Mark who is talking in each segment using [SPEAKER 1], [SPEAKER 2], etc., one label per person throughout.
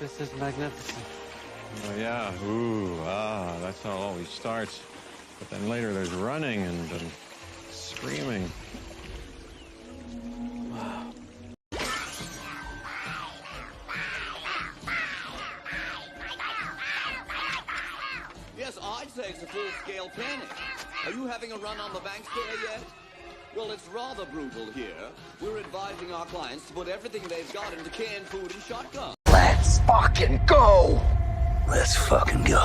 [SPEAKER 1] This is magnificent.
[SPEAKER 2] Oh, yeah. Ooh, that's how it always starts. But then later there's running and screaming.
[SPEAKER 1] Wow.
[SPEAKER 3] Yes, I'd say it's a full-scale panic. Are you having a run on the bank scare yet? Well, it's rather brutal here. We're advising our clients to put everything they've got into canned food and shotguns.
[SPEAKER 4] Let's fucking go! Let's fucking go.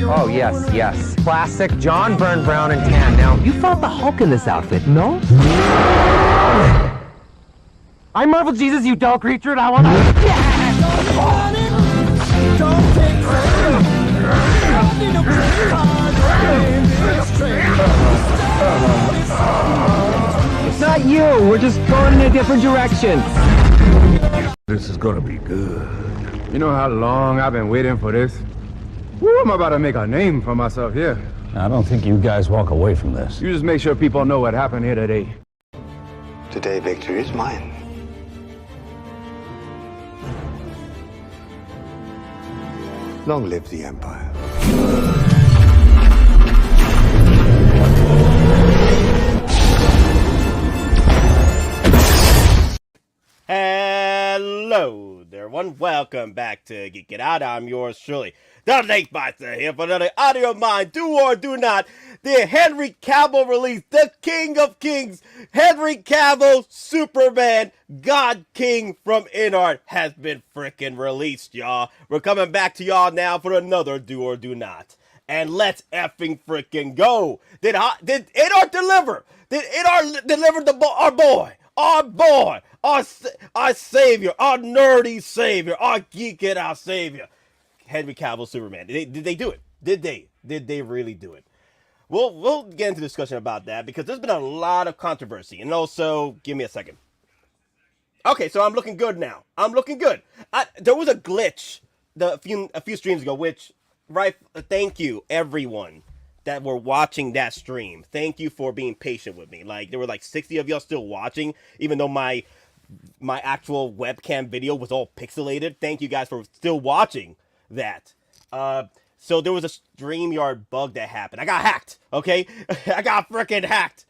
[SPEAKER 5] Oh, yes, yes. Classic John Byrne Brown and tan. Now, you fought the Hulk in this outfit, no? I Marvel Jesus, you dull creature, and I want to... It's not you. We're just going in a different direction.
[SPEAKER 6] This is gonna be good. You know how long I've been waiting for this? Woo, I'm about to make a name for myself here.
[SPEAKER 7] I don't think you guys walk away from this.
[SPEAKER 6] You just make sure people know what happened here today.
[SPEAKER 8] Today, victory is mine. Long live the Empire.
[SPEAKER 9] Hello there, everyone. Welcome back to Geekin Out. I'm yours truly, the Myster, here for another audio mine. Do or do not. The Henry Cavill release, the King of Kings, Henry Cavill, Superman, God King from INART has been freaking released, y'all. We're coming back to y'all now for another Do or Do Not. And let's effing freaking go. Did INART deliver? Did INART deliver our boy? Our boy, our savior, our nerdy savior, our Geekin Out savior, Henry Cavill Superman. Did they do it? Did they really do it? We'll get into discussion about that because there's been a lot of controversy. And also, give me a second. Okay, so I'm looking good now. I'm looking good. There was a glitch a few streams ago, which, right, thank you, everyone that were watching that stream. Thank you for being patient with me. Like, there were like 60 of y'all still watching, even though my actual webcam video was all pixelated. Thank you guys for still watching that. So there was a StreamYard bug that happened. I got hacked, okay? I got freaking hacked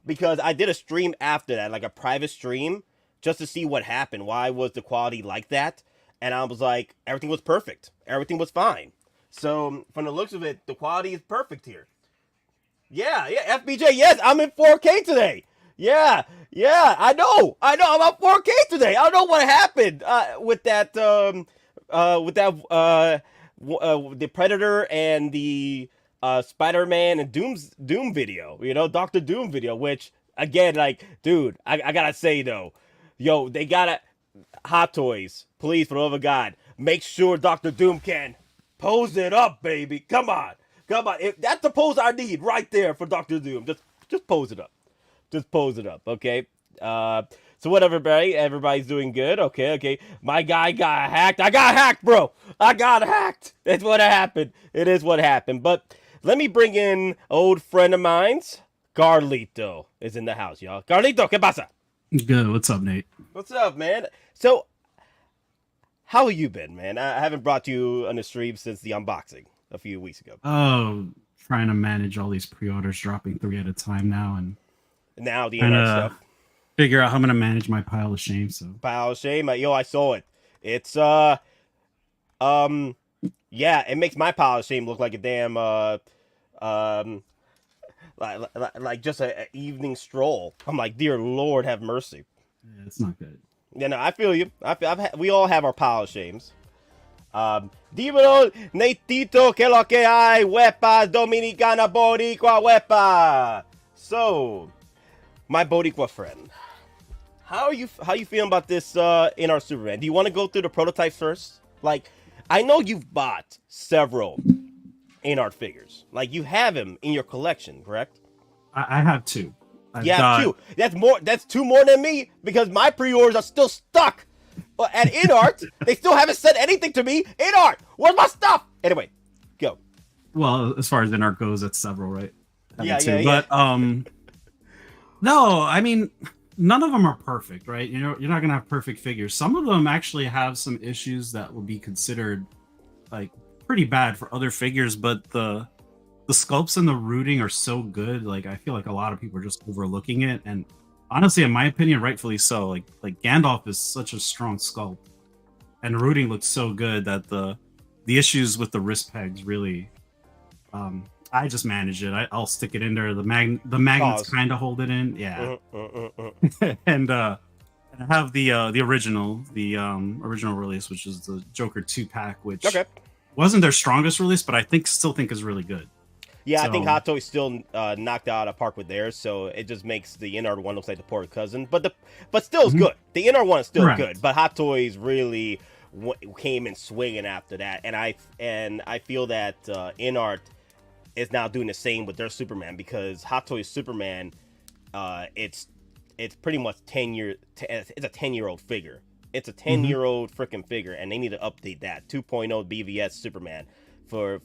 [SPEAKER 9] because I did a stream after that, like a private stream, just to see what happened. Why was the quality like that? And I was like, everything was perfect. Everything was fine. So, from the looks of it, the quality is perfect here. Yeah, FBJ, yes, I'm in 4K today. Yeah, I know, I'm on 4K today. I don't know what happened with that, the Predator and the Spider-Man and Doom video, you know, Dr. Doom video, which, again, like, dude, I gotta say, though, yo, they gotta, Hot Toys, please, for the love of God, make sure Dr. Doom can pose it up, baby. Come on. That's the pose I need right there for Dr. Doom. Just pose it up. Just pose it up, okay? So what, everybody? Everybody's doing good? Okay. My guy got hacked. I got hacked, bro. I got hacked. That's what happened. It is what happened. But let me bring in an old friend of mine's. Carlito is in the house, y'all. Carlito, ¿qué pasa?
[SPEAKER 10] Good. What's up, Nate?
[SPEAKER 9] What's up, man? So, how have you been, man? I haven't brought you on the stream since the unboxing a few weeks ago.
[SPEAKER 10] Oh, trying to manage all these pre-orders dropping 3 at a time now, and
[SPEAKER 9] now the internet stuff.
[SPEAKER 10] Figure out how I'm gonna manage my pile of shame. So
[SPEAKER 9] pile of shame, yo, I saw it. It's yeah, it makes my pile of shame look like a damn like just an evening stroll. I'm like, dear Lord, have mercy.
[SPEAKER 10] Yeah, it's not good.
[SPEAKER 9] Yeah, no, I feel you. We all have our pile of shames. Dímelo, Neitito, que lo que hay, huepa, dominicana, boricua, huepa. So, my boricua friend, how you feeling about this INART Superman? Do you want to go through the prototypes first? Like, I know you've bought several INART figures. Like, you have him in your collection, correct?
[SPEAKER 10] I have 2.
[SPEAKER 9] Yeah, 2. That's 2 more than me because my pre-orders are still stuck at INART. They still haven't said anything to me. INART, where's my stuff? Anyway, go.
[SPEAKER 10] Well, as far as INART goes, that's several, right?
[SPEAKER 9] Yeah.
[SPEAKER 10] But no, I mean, none of them are perfect, right? You know, you're not gonna have perfect figures. Some of them actually have some issues that will be considered like pretty bad for other figures, but the sculpts and the rooting are so good. Like I feel like a lot of people are just overlooking it, and honestly, in my opinion, rightfully so. Like Gandalf is such a strong sculpt, and the rooting looks so good that the issues with the wrist pegs really. I just manage it. I'll stick it in there. The magnets kind of hold it in. Yeah. And I have the original release, which is the Joker 2-pack, which wasn't their strongest release, but I still think is really good.
[SPEAKER 9] Yeah, so, I think Hot Toys still knocked out a park with theirs, so it just makes the INART one look like the poor cousin. But still is good. The INART one is still good, but Hot Toys really came in swinging after that, and I feel that INART is now doing the same with their Superman, because Hot Toys Superman, it's pretty much it's a 10-year-old figure. It's a 10-year-old freaking figure, and they need to update that 2.0 BVS Superman for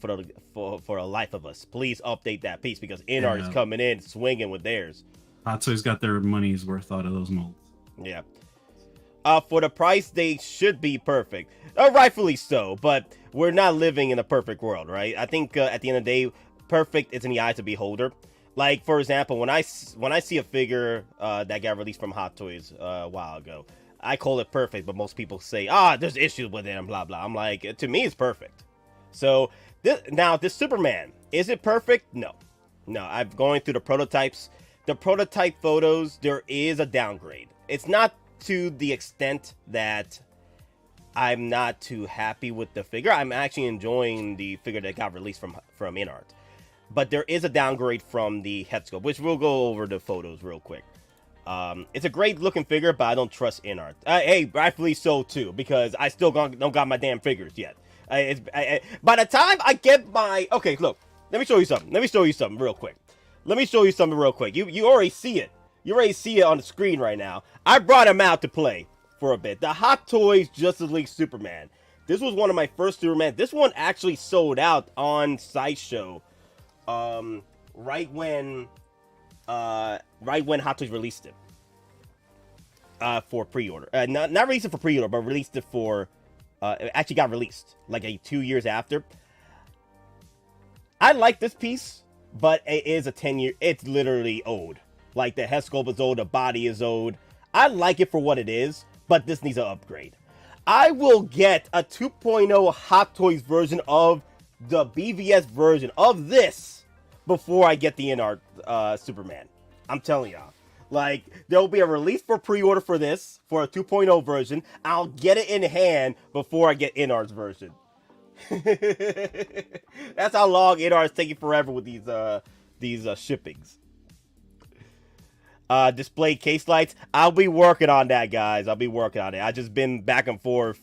[SPEAKER 9] a life of us. Please update that piece, because INART is coming in swinging with theirs.
[SPEAKER 10] Hot Toys got their money's worth out of those molds.
[SPEAKER 9] Yeah. For the price, they should be perfect. Rightfully so, but we're not living in a perfect world, right? I think at the end of the day, perfect is in the eyes of the beholder. Like, for example, when I see a figure that got released from Hot Toys a while ago, I call it perfect, but most people say, there's issues with it and blah, blah. I'm like, to me, it's perfect. So, this Superman, is it perfect? No. I'm going through the prototypes. The prototype photos, there is a downgrade. It's not to the extent that I'm not too happy with the figure. I'm actually enjoying the figure that got released from INART. But there is a downgrade from the head sculpt, which we'll go over the photos real quick. It's a great looking figure, but I don't trust INART. Hey, rightfully so too, because I still don't got my damn figures yet. By the time I get my... Okay, look. Let me show you something real quick. You already see it. You already see it on the screen right now. I brought him out to play for a bit. The Hot Toys Justice League Superman. This was one of my first Superman. This one actually sold out on Sideshow. Right when Hot Toys released it. For pre-order. Not released it for pre-order, but released it for... it actually got released like 2 years after. I like this piece, but it is a 10-year... It's literally old. Like, the head sculpt is old, the body is old. I like it for what it is, but this needs an upgrade. I will get a 2.0 Hot Toys version of the BVS version of this before I get the INART Superman. I'm telling y'all. Like, there will be a release for pre-order for this, for a 2.0 version. I'll get it in hand before I get INART's version. That's how long INART is taking forever with these shippings. Display case lights. I'll be working on that, guys. I'll be working on it. I've just been back and forth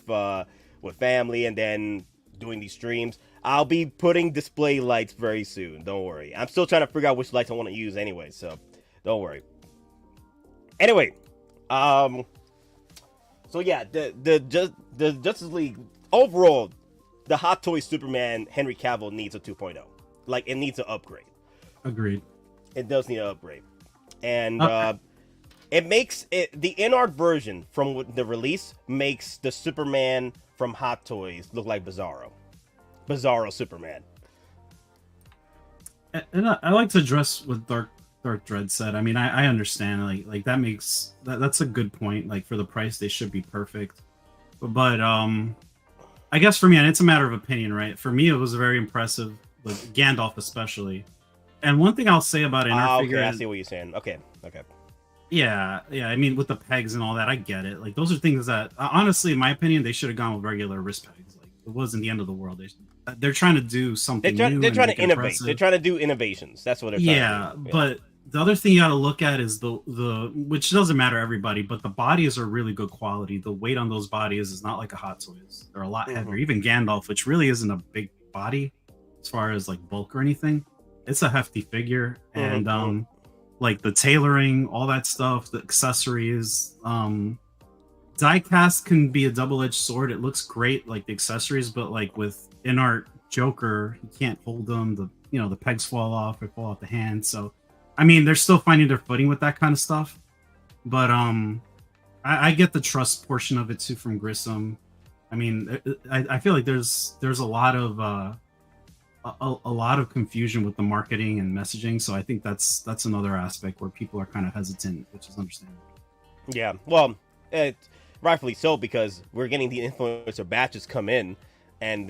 [SPEAKER 9] with family and then doing these streams. I'll be putting display lights very soon. Don't worry. I'm still trying to figure out which lights I want to use anyway, so don't worry. Anyway, so yeah, the Justice League overall, the Hot Toys Superman Henry Cavill needs a 2.0. Like, it needs an upgrade.
[SPEAKER 10] Agreed.
[SPEAKER 9] It does need an upgrade. And it makes it, the INART version from the release makes the Superman from Hot Toys look like Bizarro Superman.
[SPEAKER 10] And I like to address what Dark Dread said. I mean, I understand, like that makes that's a good point. Like, for the price, they should be perfect. But I guess for me, and it's a matter of opinion, right? For me, it was very impressive, with Gandalf especially. And one thing I'll say about INART figure,
[SPEAKER 9] I see what you're saying. Okay.
[SPEAKER 10] Yeah. I mean, with the pegs and all that, I get it. Like, those are things that, honestly, in my opinion, they should have gone with regular wrist pegs. Like, it wasn't the end of the world. They're trying to do something new.
[SPEAKER 9] They're trying to innovate. Impressive. They're trying to do innovations. That's what they're trying to do. Yeah,
[SPEAKER 10] but the other thing you got to look at is the which doesn't matter everybody, but the bodies are really good quality. The weight on those bodies is not like a Hot Toys. They're a lot heavier. Even Gandalf, which really isn't a big body as far as like bulk or anything, it's a hefty figure. And like the tailoring, all that stuff, the accessories, diecast can be a double-edged sword. It looks great, like the accessories, but like with INART Joker, you can't hold them. The pegs fall off, they fall off the hand. So I mean, they're still finding their footing with that kind of stuff. But I get the trust portion of it too from Grissom. I mean, I feel like there's a lot of a lot of confusion with the marketing and messaging. So I think that's another aspect where people are kind of hesitant, which is understandable.
[SPEAKER 9] Yeah, well, rightfully so, because we're getting the influencer batches come in, and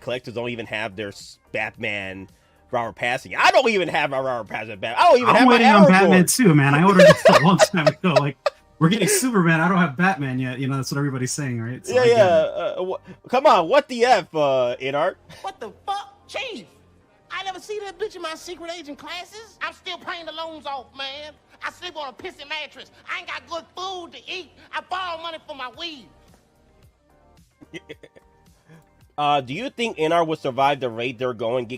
[SPEAKER 9] collectors don't even have their Batman Robert passing. I don't even have my Robert passing Batman. I don't even have my
[SPEAKER 10] waiting on Batman
[SPEAKER 9] Aragorn.
[SPEAKER 10] too, man. I ordered it a long time ago. Like, we're getting Superman. I don't have Batman yet. You know, that's what everybody's saying, right? So
[SPEAKER 9] Come on, what the F, INART?
[SPEAKER 1] What the fuck? Chief, I never see that bitch in my secret agent classes. I'm still paying the loans off, man. I sleep on a pissy mattress. I ain't got good food to eat. I borrow money for my weed.
[SPEAKER 9] Do you think INART would survive the rate they're going?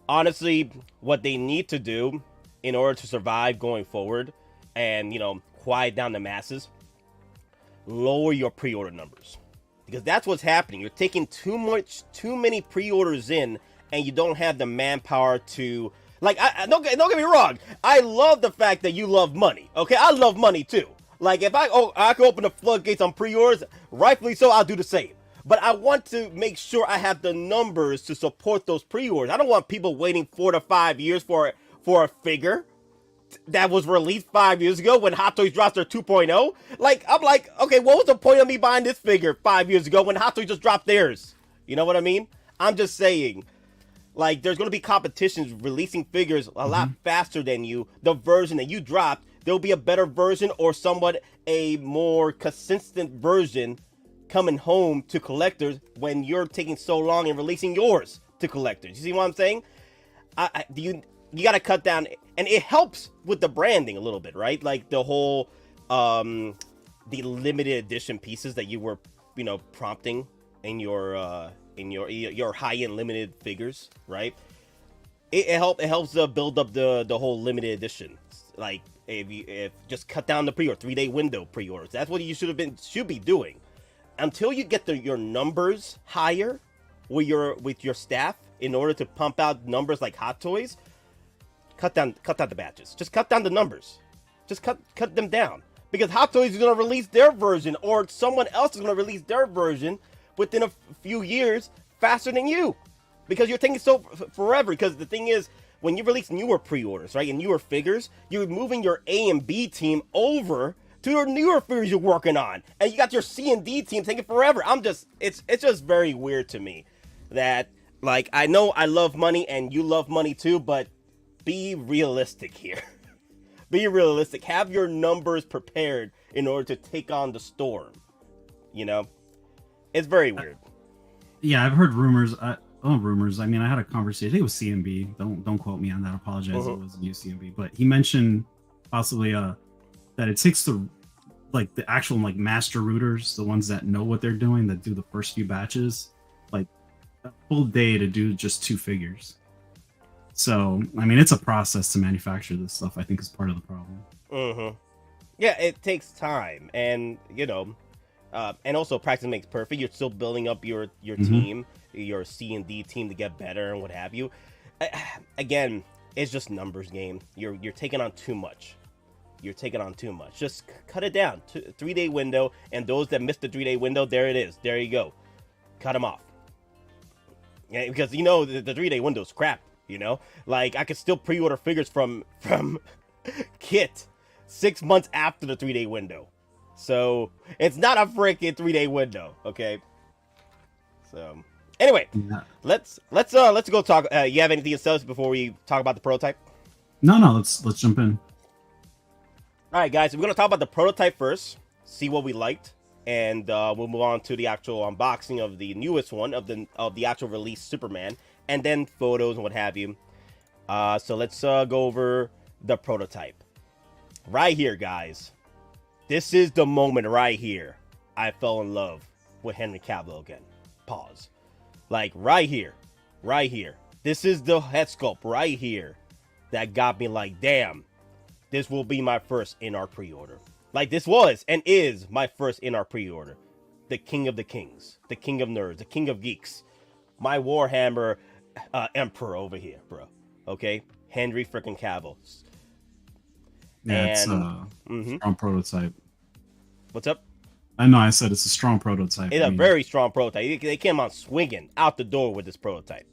[SPEAKER 9] Honestly, what they need to do in order to survive going forward and, quiet down the masses, lower your pre-order numbers. Because that's what's happening. You're taking too many pre-orders in, and you don't have the manpower to... Like, don't get me wrong. I love the fact that you love money. Okay, I love money too. Like, if I can open the floodgates on pre-orders, rightfully so, I'll do the same. But I want to make sure I have the numbers to support those pre-orders. I don't want people waiting 4 to 5 years for a figure that was released 5 years ago when Hot Toys dropped their 2.0. Like, I'm like, okay, what was the point of me buying this figure 5 years ago when Hot Toys just dropped theirs? You know what I mean? I'm just saying, like, there's going to be competitions releasing figures a lot faster than you. The version that you dropped, there'll be a better version or somewhat a more consistent version coming home to collectors when you're taking so long and releasing yours to collectors. You see what I'm saying? You got to cut down, and it helps with the branding a little bit, right? Like the whole the limited edition pieces that you were prompting in your high-end limited figures, right? It helps build up the whole limited edition. Like if just cut down the pre-order, 3-day window pre-orders. That's what you should be doing. Until you get your numbers higher with your staff in order to pump out numbers like Hot Toys, cut down the batches. Just cut down the numbers. Just cut them down. Because Hot Toys is going to release their version, or someone else is going to release their version within a few years faster than you. Because you're taking so forever. Because the thing is, when you release newer pre-orders, right, and newer figures, you're moving your A and B team over to your newer figures you're working on. And you got your C and D team taking forever. It's just very weird to me that, like, I know I love money and you love money too, but be realistic here. Be realistic. Have your numbers prepared in order to take on the storm. It's very weird.
[SPEAKER 10] Yeah, I've heard rumors. Rumors. I mean, I had a conversation. I think it was CMB. Don't quote me on that. I apologize. It wasn't you, CMB. But he mentioned possibly that it takes the actual master rooters, the ones that know what they're doing, that do the first few batches, like a full day to do just 2 figures. So, I mean, it's a process to manufacture this stuff, I think, is part of the problem.
[SPEAKER 9] Yeah, it takes time. And, and also practice makes perfect. You're still building up your team, your C and D team to get better and what have you. Again, it's just numbers game. You're taking on too much. Just cut it down. 3-day window. And those that missed the 3-day window, there it is. There you go. Cut them off. Yeah, because, the 3-day window is crap. Like, I could still pre-order figures from Kit 6 months after the 3-day window. So it's not a freaking 3-day window, okay? So anyway, let's go talk. You have anything to tell us before we talk about the prototype?
[SPEAKER 10] No, let's jump in.
[SPEAKER 9] All right, guys, we're gonna talk about the prototype first, see what we liked, and we'll move on to the actual unboxing of the newest one of the actual release Superman, and then photos and what have you. So let's go over the prototype. Right here, guys. This is the moment right here I fell in love with Henry Cavill again. Pause. Like, right here. This is the head sculpt right here that got me like, damn, this will be my first INART pre-order. Like, this was and is my first INART pre-order. The king of the kings. The king of nerds. The king of geeks. My Warhammer emperor over here, bro. Okay? Henry freaking Cavill.
[SPEAKER 10] Yeah,
[SPEAKER 9] and
[SPEAKER 10] it's a strong prototype.
[SPEAKER 9] what's up?
[SPEAKER 10] I know I said it's a strong prototype.
[SPEAKER 9] It's a very strong prototype. They came out swinging out the door with this prototype.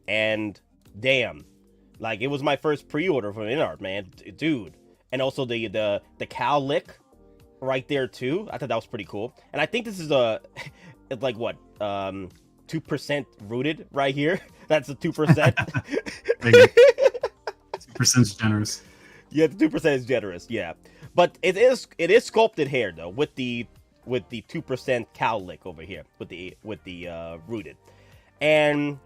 [SPEAKER 9] And damn, like it was my first pre-order from INART, man, dude. And also the cow lick right there too. I thought that was pretty cool. And I think this is it's like what 2% rooted right here. That's a 2%.
[SPEAKER 10] 2% is generous.
[SPEAKER 9] Yeah, the 2% is generous. Yeah, but it is sculpted hair though with the 2% cow lick over here with the rooted, and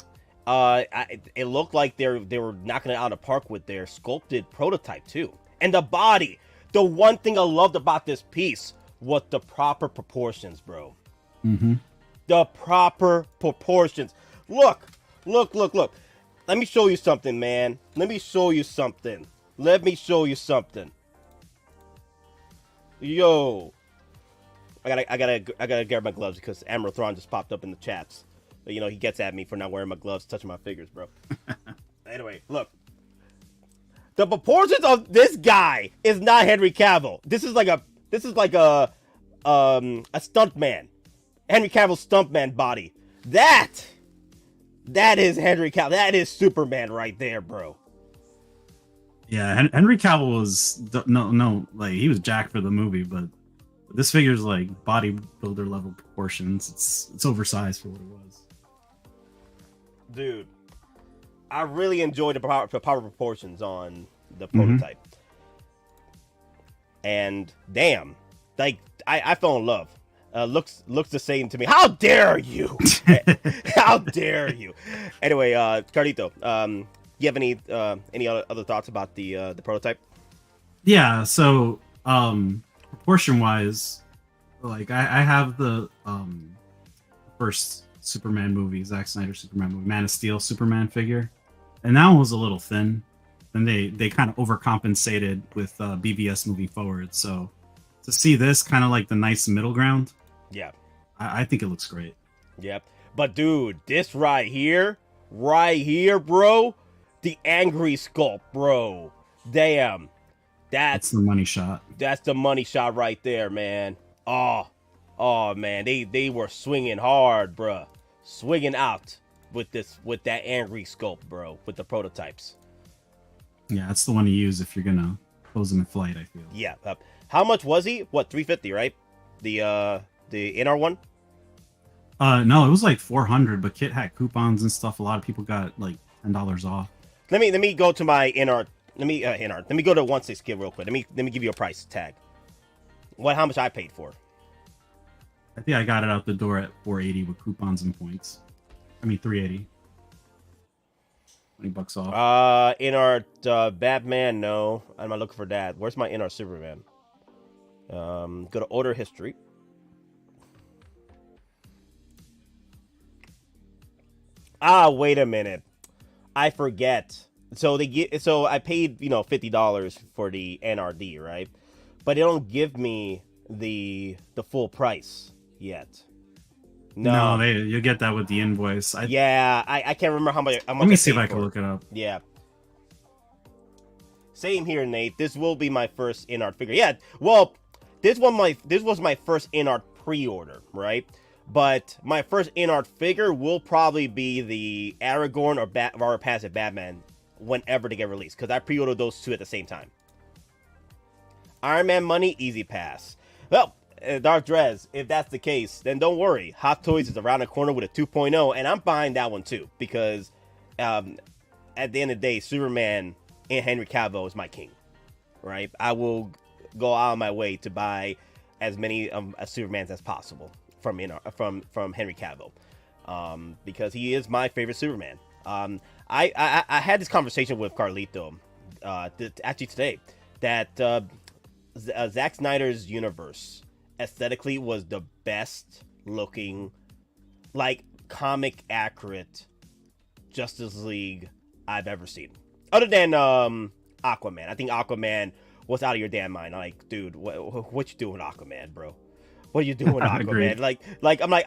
[SPEAKER 9] it looked like they were knocking it out of the park with their sculpted prototype too. And the body, the one thing I loved about this piece was the proper proportions, bro. The proper proportions. Look. Let me show you something, man. Let me show you something. Yo, I gotta grab my gloves because Admiral Thrawn just popped up in the chats. But, you know, he gets at me for not wearing my gloves, touching my fingers, bro. Anyway, look. The proportions of this guy is not Henry Cavill. This is like a stuntman. Henry Cavill's stuntman body. That is Henry Cavill. That is Superman right there, bro.
[SPEAKER 10] Yeah, Henry Cavill was like he was jacked for the movie, but this figure's like bodybuilder level proportions. It's oversized for what it was.
[SPEAKER 9] Dude, I really enjoyed the power proportions on the prototype. And damn, like I fell in love. Looks the same to me. How dare you? How dare you? Anyway, Carlito, you have any other thoughts about the prototype?
[SPEAKER 10] Yeah, so proportion wise, like I have the first Superman movie, Zack Snyder Superman movie, Man of Steel Superman figure, and that one was a little thin. And they kind of overcompensated with BVS moving forward. So to see this kind of like the nice middle ground,
[SPEAKER 9] yeah,
[SPEAKER 10] I think it looks great.
[SPEAKER 9] Yep. But dude, this right here, bro, the angry sculpt, bro. Damn, that's
[SPEAKER 10] the money shot.
[SPEAKER 9] That's the money shot right there, man. Oh man, they were swinging hard, bro. Swinging out with that angry sculpt, bro, with the prototypes.
[SPEAKER 10] Yeah, that's the one to use if you're gonna pose them in flight, I feel.
[SPEAKER 9] Yeah. How much was he? What, $350, right? The INART one?
[SPEAKER 10] No, it was like $400, but Kit had coupons and stuff. A lot of people got like $10 off.
[SPEAKER 9] Let me go to my INART. Let me go to 1/6 real quick. Let me give you a price tag. How much I paid for?
[SPEAKER 10] I think I got it out the door at $480 with coupons and points. I mean $380. $20 off.
[SPEAKER 9] INART Batman, no. I'm not looking for that. Where's my INART Superman? Go to order history. Wait a minute. I forget. So I paid, $50 for the NRD, right? But they don't give me the full price yet. No,
[SPEAKER 10] you'll get that with the invoice.
[SPEAKER 9] I can't remember how much.
[SPEAKER 10] Let me see if I can look it up.
[SPEAKER 9] Yeah. Same here, Nate. This will be my first INART figure. Yeah. Well, this was my first INART pre-order, right? But my first INART figure will probably be the Aragorn or Passive Batman whenever they get released, because I pre-ordered those two at the same time. Iron Man money, easy pass. Well, Dark Drez, if that's the case, then don't worry. Hot Toys is around the corner with a 2.0, and I'm buying that one too, because at the end of the day, Superman and Henry Cavill is my king, right? I will go out of my way to buy as many Supermans as possible from Henry Cavill, because he is my favorite Superman. I had this conversation with Carlito actually today, that Zack Snyder's universe aesthetically was the best looking, like, comic accurate Justice League I've ever seen, other than Aquaman. I think Aquaman was out of your damn mind. Like, dude, what you doing, Aquaman, bro? What are you doing, Aquaman? like I'm like,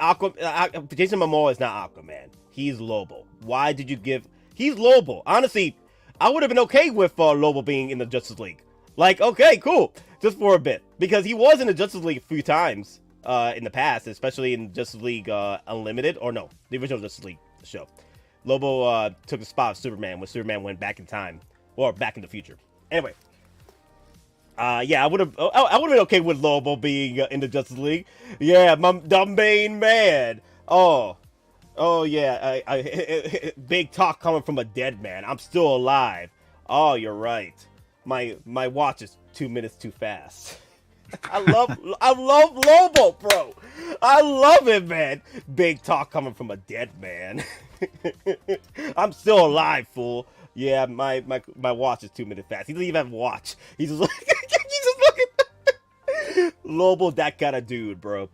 [SPEAKER 9] Jason Momoa is not Aquaman. He's Lobo. Why did you give? He's Lobo. Honestly, I would have been okay with Lobo being in the Justice League. Like, okay, cool. Just for a bit. Because he was in the Justice League a few times in the past, especially in Justice League Unlimited. Or no, the original Justice League show. Lobo took the spot of Superman when Superman went back in time. Or back in the future. Anyway. Yeah, I would have been okay with Lobo being in the Justice League. Yeah, the main man. Oh yeah. Big talk coming from a dead man. I'm still alive. Oh, you're right. My watch is 2 minutes too fast. I love Lobo, bro. I love it, man. Big talk coming from a dead man. I'm still alive, fool. Yeah, my watch is 2 minutes fast. He doesn't even have a watch. He's just like, he's just looking. Lobo, that kind of dude, bro.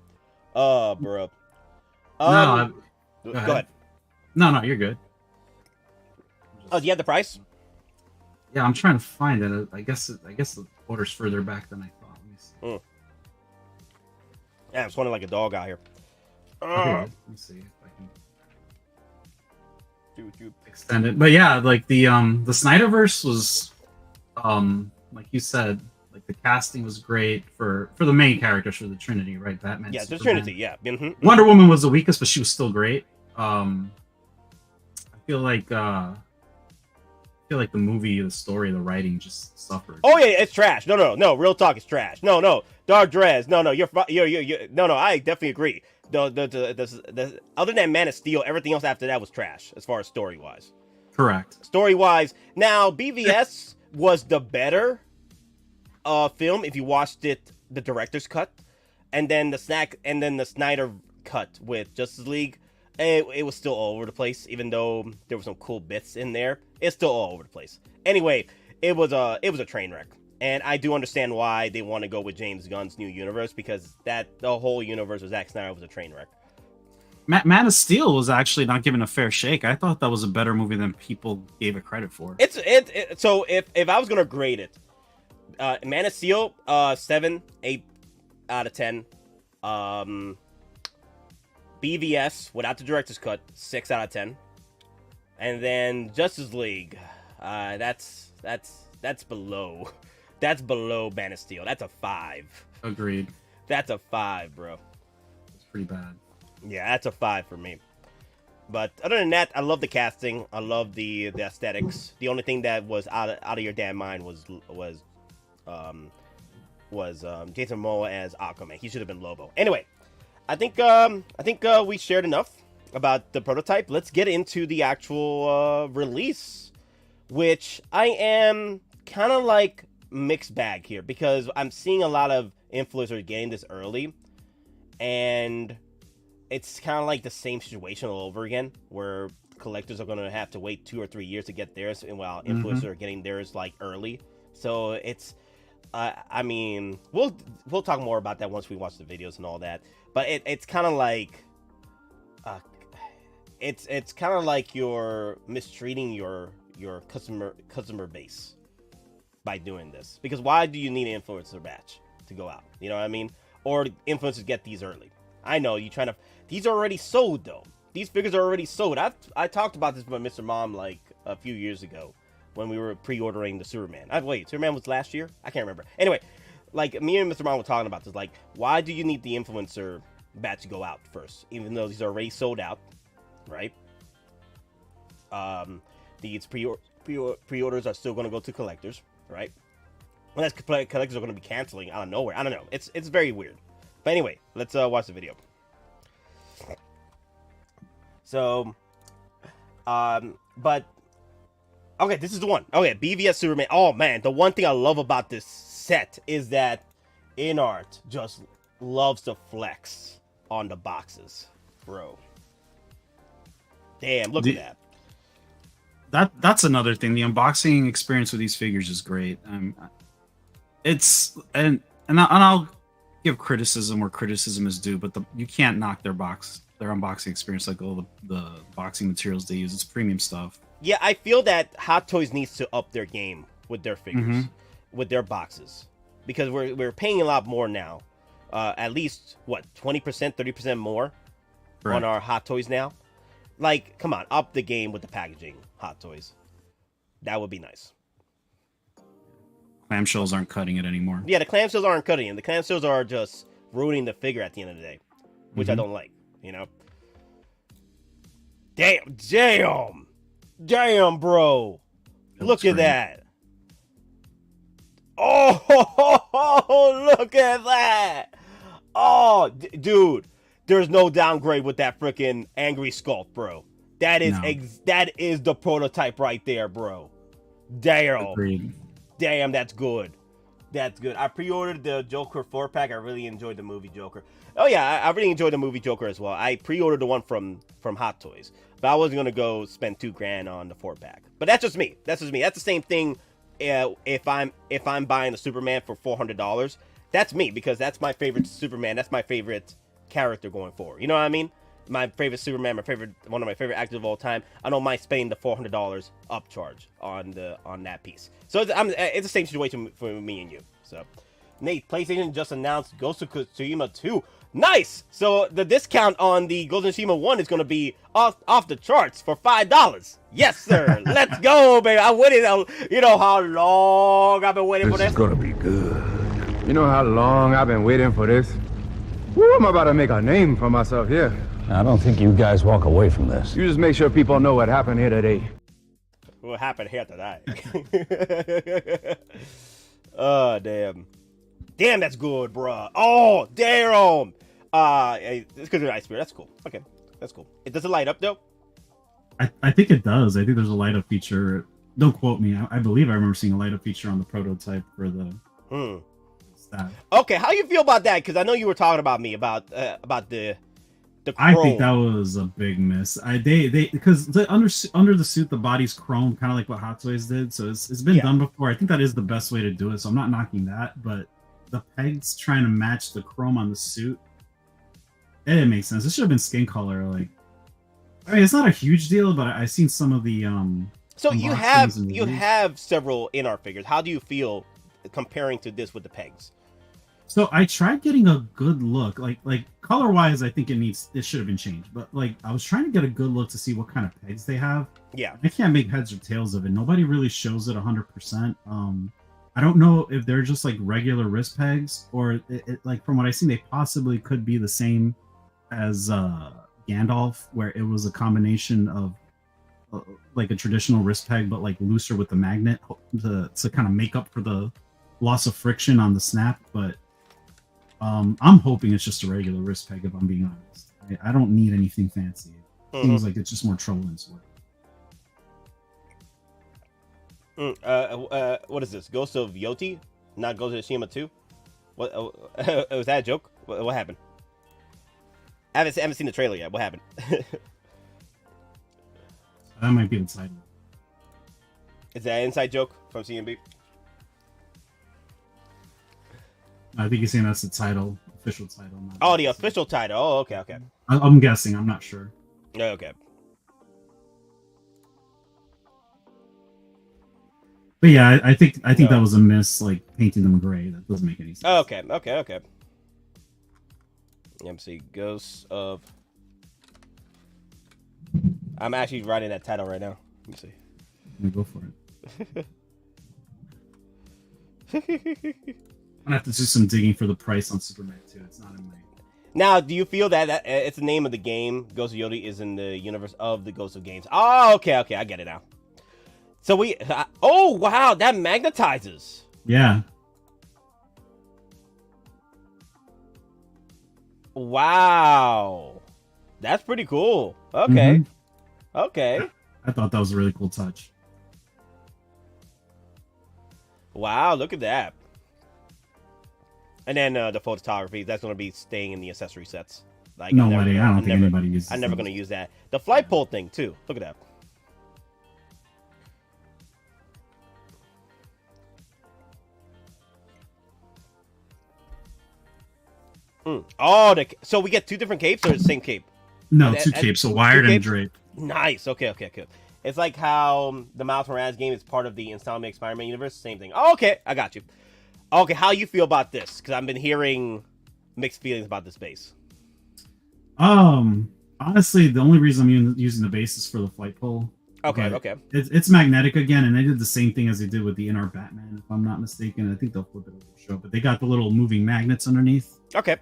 [SPEAKER 9] Bro.
[SPEAKER 10] No,
[SPEAKER 9] go ahead.
[SPEAKER 10] No, you're good.
[SPEAKER 9] Oh, do you have the price?
[SPEAKER 10] Yeah, I'm trying to find it. I guess the order's further back than I thought. Let me see.
[SPEAKER 9] Yeah, I'm sweating like a dog out here.
[SPEAKER 10] Let me see if I can
[SPEAKER 9] You
[SPEAKER 10] extend it. But yeah, like the Snyderverse was, like you said, like the casting was great for the main characters, for the Trinity, right? Batman.
[SPEAKER 9] Yeah, the
[SPEAKER 10] Superman.
[SPEAKER 9] Trinity. Yeah. Mm-hmm.
[SPEAKER 10] Wonder Woman was the weakest, but she was still great. I feel like the movie, the story, the writing just suffered.
[SPEAKER 9] Oh yeah, it's trash. No. Real talk, it's trash. No. Dark Dress. No. You're no. I definitely agree. The other than Man of Steel, everything else after that was trash as far as story wise.
[SPEAKER 10] Correct.
[SPEAKER 9] Story wise, now BVS was the better film if you watched it the director's cut, and then the Snyder cut with Justice League. It was still all over the place, even though there were some cool bits in there. It's still all over the place. Anyway, it was a train wreck, and I do understand why they want to go with James Gunn's new universe, because the whole universe of Zack Snyder was a train wreck.
[SPEAKER 10] Man of Steel was actually not given a fair shake. I thought that was a better movie than people gave it credit for.
[SPEAKER 9] So if I was gonna grade it, Man of Steel, 7, 8 out of 10. BVS without the director's cut, 6 out of 10. And then Justice League, that's below. That's below Man of Steel. That's a 5.
[SPEAKER 10] Agreed.
[SPEAKER 9] That's a 5, bro.
[SPEAKER 10] It's pretty bad.
[SPEAKER 9] Yeah, that's a 5 for me. But other than that, I love the casting. I love the aesthetics. The only thing that was out of your damn mind was Jason Momoa as Aquaman. He should have been Lobo. Anyway, I think we shared enough about the prototype. Let's get into the actual release, which I am kind of like mixed bag here, because I'm seeing a lot of influencers getting this early, and it's kind of like the same situation all over again, where collectors are going to have to wait 2 or 3 years to get theirs, and while influencers are getting theirs like early. So it's I mean, we'll talk more about that once we watch the videos and all that. But it's kind of like it's kind of like you're mistreating your customer base by doing this. Because why do you need an influencer batch to go out? You know what I mean? Or influencers get these early. I know you trying to. These are already sold though. These figures are already sold. I talked about this with Mr. Mom like a few years ago when we were pre-ordering the Superman. Wait, Superman was last year? I can't remember. Anyway, like me and Mr. Mom were talking about this. Like, why do you need the influencer batch to go out first, even though these are already sold out, right? These pre-orders are still going to go to collectors, right? Unless collectors are going to be canceling out of nowhere. I don't know. It's very weird. But anyway, let's watch the video. So, but okay, this is the one. Okay, BVS Superman. Oh man, the one thing I love about this set is that INART just loves to flex on the boxes, bro. Damn, look at that.
[SPEAKER 10] That's another thing. The unboxing experience with these figures is great. I'll give criticism where criticism is due, but you can't knock their unboxing experience, like all the boxing materials they use. It's premium stuff.
[SPEAKER 9] Yeah, I feel that Hot Toys needs to up their game with their figures, with their boxes, because we're paying a lot more now. At least what, 20%, 30% more on our Hot Toys now. Like, come on, up the game with the packaging, Hot Toys. That would be nice.
[SPEAKER 10] clamshells aren't cutting it anymore.
[SPEAKER 9] Yeah, the clamshells aren't cutting it. The clamshells are just ruining the figure at the end of the day, which I don't like, you know? Damn, bro. Look at that. Oh, look at that. Oh, dude, there's no downgrade with that freaking angry sculpt, bro. That is that is the prototype right there, bro. Damn.
[SPEAKER 10] Agreed.
[SPEAKER 9] Damn, that's good. That's good. I pre-ordered the Joker 4-pack. I really enjoyed the movie Joker. Oh yeah, I really enjoyed the movie Joker as well. I pre-ordered the one from Hot Toys, but I wasn't gonna go spend $2,000 on the 4-pack. But that's just me. That's just me. That's the same thing. If I'm buying the Superman for $400, that's me, because that's my favorite Superman. That's my favorite character going forward. You know what I mean? My favorite Superman, one of my favorite actors of all time. I don't mind spending the $400 upcharge on that piece. So it's the same situation for me and you. So, Nate, PlayStation just announced Ghost of Tsushima 2. Nice. So the discount on the Ghost of Tsushima 1 is going to be off the charts for $5. Yes, sir. Let's go, baby. I waited. You know how long I've been waiting for this.
[SPEAKER 6] This is gonna be good. You know how long I've been waiting for this. Woo, I'm about to make a name for myself here.
[SPEAKER 7] I don't think you guys walk away from this.
[SPEAKER 6] You just make sure people know what happened here today.
[SPEAKER 9] What happened here today? Oh, damn. Damn, that's good, bro. Oh, damn. It's because of the ice spirit. That's cool. Okay, that's cool. It does it light up, though?
[SPEAKER 10] I think it does. I think there's a light up feature. Don't quote me. I believe I remember seeing a light up feature on the prototype for the...
[SPEAKER 9] Okay, how you feel about that? Because I know you were talking about me about the chrome.
[SPEAKER 10] I think that was a big miss. Because under the suit the body's chrome, kind of like what Hot Toys did. So it's been done before. I think that is the best way to do it. So I'm not knocking that, but the pegs trying to match the chrome on the suit, it didn't make sense. It should have been skin color. Like, I mean, it's not a huge deal, but I've seen some of the
[SPEAKER 9] So you have several INART figures. How do you feel comparing to this with the pegs?
[SPEAKER 10] So I tried getting a good look, like color wise, I think it should have been changed. But like I was trying to get a good look to see what kind of pegs they have.
[SPEAKER 9] Yeah,
[SPEAKER 10] I can't make heads or tails of it. Nobody really shows it 100%. I don't know if they're just like regular wrist pegs, or like from what I've seen, they possibly could be the same as Gandalf, where it was a combination of like a traditional wrist peg, but like looser with the magnet to kind of make up for the loss of friction on the snap. But I'm hoping it's just a regular wrist peg, if I'm being honest. I don't need anything fancy. It seems like it's just more trolling sweat.
[SPEAKER 9] What is this? Ghost of Yoti? Not Ghost of Tsushima 2? What was that a joke? What happened? I haven't seen the trailer yet. What happened?
[SPEAKER 10] That might be the title.
[SPEAKER 9] Is that an inside joke from CMB?
[SPEAKER 10] I think he's saying that's the title, official title.
[SPEAKER 9] Oh, the official title. Oh, okay.
[SPEAKER 10] I'm guessing. I'm not sure.
[SPEAKER 9] Okay.
[SPEAKER 10] But yeah, I think that was a miss, like painting them gray. That doesn't make any sense.
[SPEAKER 9] Okay. Let me see. Ghosts of... I'm actually writing that title right now. Let me see.
[SPEAKER 10] Go for it. I'm gonna have to do some digging for the price on Superman 2. It's not in my...
[SPEAKER 9] Now, do you feel that it's the name of the game, Ghost of Yoti, is in the universe of the Ghost of games? Oh, okay, I get it now. So oh, wow, that magnetizes.
[SPEAKER 10] Yeah.
[SPEAKER 9] Wow. That's pretty cool. Okay. Okay.
[SPEAKER 10] I thought that was a really cool touch.
[SPEAKER 9] Wow, look at that. And then the photography, that's going to be staying in the accessory sets. Like,
[SPEAKER 10] no way, I don't think anybody uses
[SPEAKER 9] I'm never going to use that. The flight pole thing, too. Look at that. Oh, so we get two different capes or the same cape?
[SPEAKER 10] No, two capes, so wired and draped.
[SPEAKER 9] Nice. Okay, good. It's like how the Miles Morales game is part of the Installment Spider-Man universe. Same thing. Oh, okay, I got you. Okay, how you feel about this? Because I've been hearing mixed feelings about this base.
[SPEAKER 10] Honestly, the only reason I'm using the base is for the flight pole.
[SPEAKER 9] Okay,
[SPEAKER 10] But
[SPEAKER 9] okay.
[SPEAKER 10] It's magnetic again, and they did the same thing as they did with the INART Batman, if I'm not mistaken. I think they'll flip it over the show, but they got the little moving magnets underneath.
[SPEAKER 9] Okay.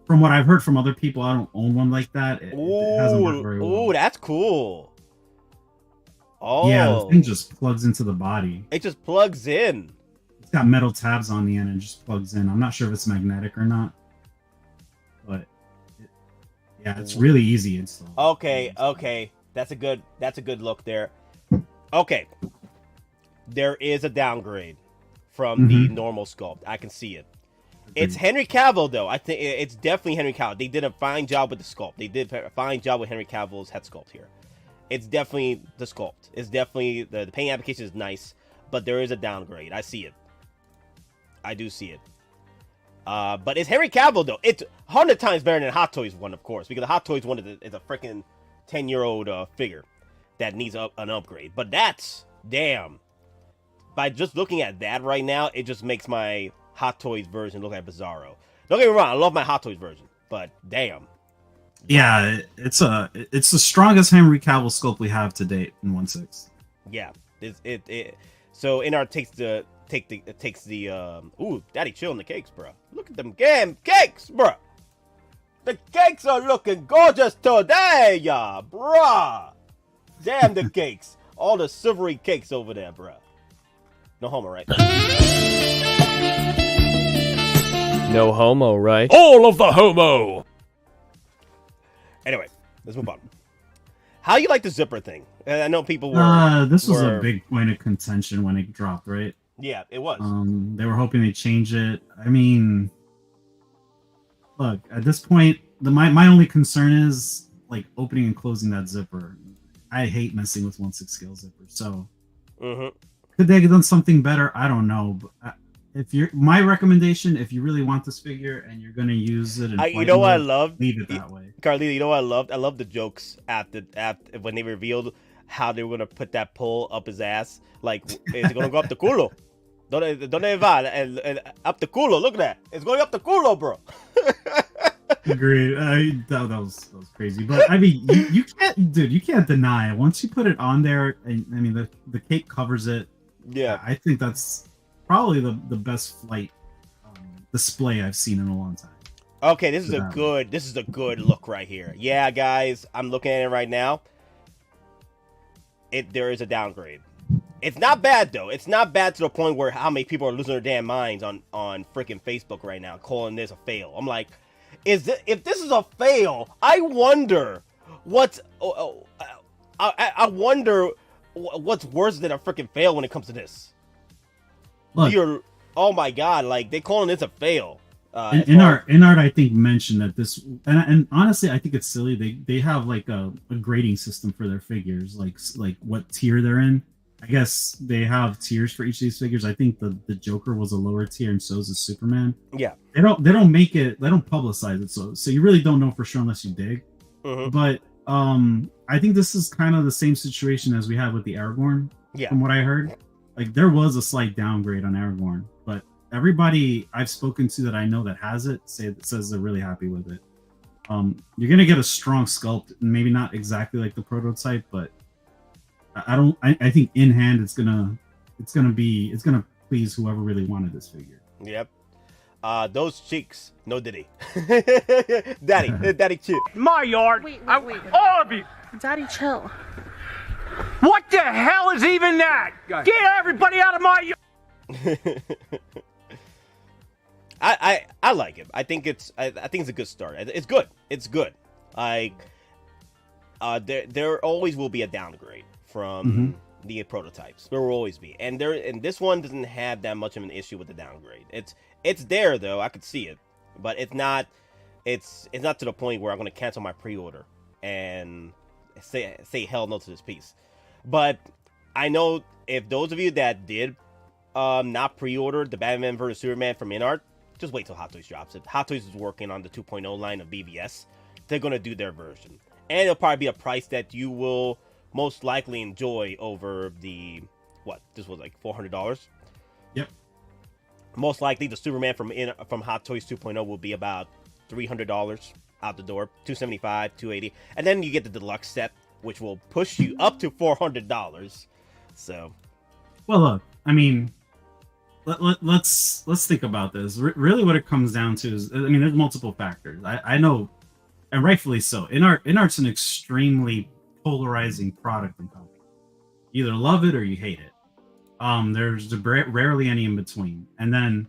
[SPEAKER 10] From what I've heard from other people, I don't own one like that. It hasn't worked very well.
[SPEAKER 9] Ooh, that's cool. Oh.
[SPEAKER 10] Yeah, the thing just plugs into the body.
[SPEAKER 9] It just plugs in.
[SPEAKER 10] It's got metal tabs on the end and just plugs in. I'm not sure if it's magnetic or not, but yeah, it's really easy install.
[SPEAKER 9] Okay. That's a good look there. Okay. There is a downgrade from the normal sculpt. I can see it. It's Henry Cavill, though. I think it's definitely Henry Cavill. They did a fine job with the sculpt. They did a fine job with Henry Cavill's head sculpt here. It's definitely the sculpt. It's definitely the paint application is nice, but there is a downgrade. I see it. I do see it. But it's Henry Cavill, though. It's 100 times better than Hot Toys one, of course, because the Hot Toys one is a freaking 10-year-old figure that needs an upgrade. But that's damn. By just looking at that right now, it just makes my Hot Toys version look like Bizarro. Don't get me wrong, I love my Hot Toys version, but damn.
[SPEAKER 10] Yeah, it's the strongest Henry Cavill sculpt we have to date in 1/6.
[SPEAKER 9] Yeah, so INART takes the ooh, Daddy chilling the cakes, bro. Look at them damn cakes, bro. The cakes are looking gorgeous today, yeah, bruh. Damn the cakes, all the silvery cakes over there, bruh. No homo, right?
[SPEAKER 11] No homo, right?
[SPEAKER 7] All of the homo!
[SPEAKER 9] Anyway, let's move on. How you like the zipper thing? I know people were...
[SPEAKER 10] This was a big point of contention when it dropped, right?
[SPEAKER 9] Yeah, it was.
[SPEAKER 10] They were hoping they'd change it. I mean, look, at this point, my only concern is, like, opening and closing that zipper. I hate messing with 1/6 scale zippers, so... Could they have done something better? I don't know. But my recommendation, if you really want this figure and you're gonna use it,
[SPEAKER 9] you know what I love?
[SPEAKER 10] Leave it that way.
[SPEAKER 9] Carlita, you know what I loved? I love the jokes after when they revealed how they were gonna put that pole up his ass. Like, it's gonna go up the culo. Donde va? And up the culo. Look at that. It's going up the culo, bro.
[SPEAKER 10] Agreed. That was crazy. But I mean, you can't, dude. You can't deny it. Once you put it on there, and I mean the cape covers it.
[SPEAKER 9] Yeah,
[SPEAKER 10] I think that's probably the best flight display I've seen in a long time.
[SPEAKER 9] Okay, this is a good look right here. Yeah, guys, I'm looking at it right now. There is a downgrade. It's not bad though. It's not bad to the point where how many people are losing their damn minds on freaking Facebook right now, calling this a fail. I'm like, if this is a fail, I wonder what's I wonder what's worse than a freaking fail when it comes to this.
[SPEAKER 10] Look,
[SPEAKER 9] oh my god, like they calling this a fail.
[SPEAKER 10] INART, I think, mentioned that this, and honestly, I think it's silly. They have like a grading system for their figures, like what tier they're in. I guess they have tiers for each of these figures. I think the Joker was a lower tier, and so is the Superman.
[SPEAKER 9] Yeah,
[SPEAKER 10] they don't make it, they don't publicize it, so you really don't know for sure unless you dig. But I think this is kind of the same situation as we had with the Aragorn.
[SPEAKER 9] Yeah,
[SPEAKER 10] from what I heard, like there was a slight downgrade on Aragorn, but everybody I've spoken to that I know that has it says they're really happy with it. You're gonna get a strong sculpt, maybe not exactly like the prototype, but I think in hand it's gonna please whoever really wanted this figure.
[SPEAKER 9] Yep. Those cheeks, no diddy. Daddy cheek.
[SPEAKER 12] My yard.
[SPEAKER 13] Wait.
[SPEAKER 12] All of you.
[SPEAKER 13] Daddy, chill.
[SPEAKER 12] What the hell is even that? Get everybody out of my yard.
[SPEAKER 9] I like it. I think it's a good start. It's good. It's good. There always will be a downgrade from the prototypes. There will always be, and this one doesn't have that much of an issue with the downgrade. It's there though. I could see it, but it's not to the point where I'm going to cancel my pre-order and say hell no to this piece. But I know if those of you that did not pre-order the Batman vs Superman from INART, just wait till Hot Toys drops it. Hot Toys is working on the 2.0 line of BVS. They're going to do their version, and it'll probably be a price that you will most likely enjoy over the this was like $400.
[SPEAKER 10] Yep.
[SPEAKER 9] Most likely the Superman from Hot Toys 2.0 will be about $300 out the door, $275, $280, and then you get the deluxe set which will push you up to $400. So,
[SPEAKER 10] well, look, I mean, let's think about this. Really, what it comes down to is, I mean, there's multiple factors. I know, and rightfully so. INART's an extremely polarizing product and company. You either love it or you hate it. There's rarely any in between. And then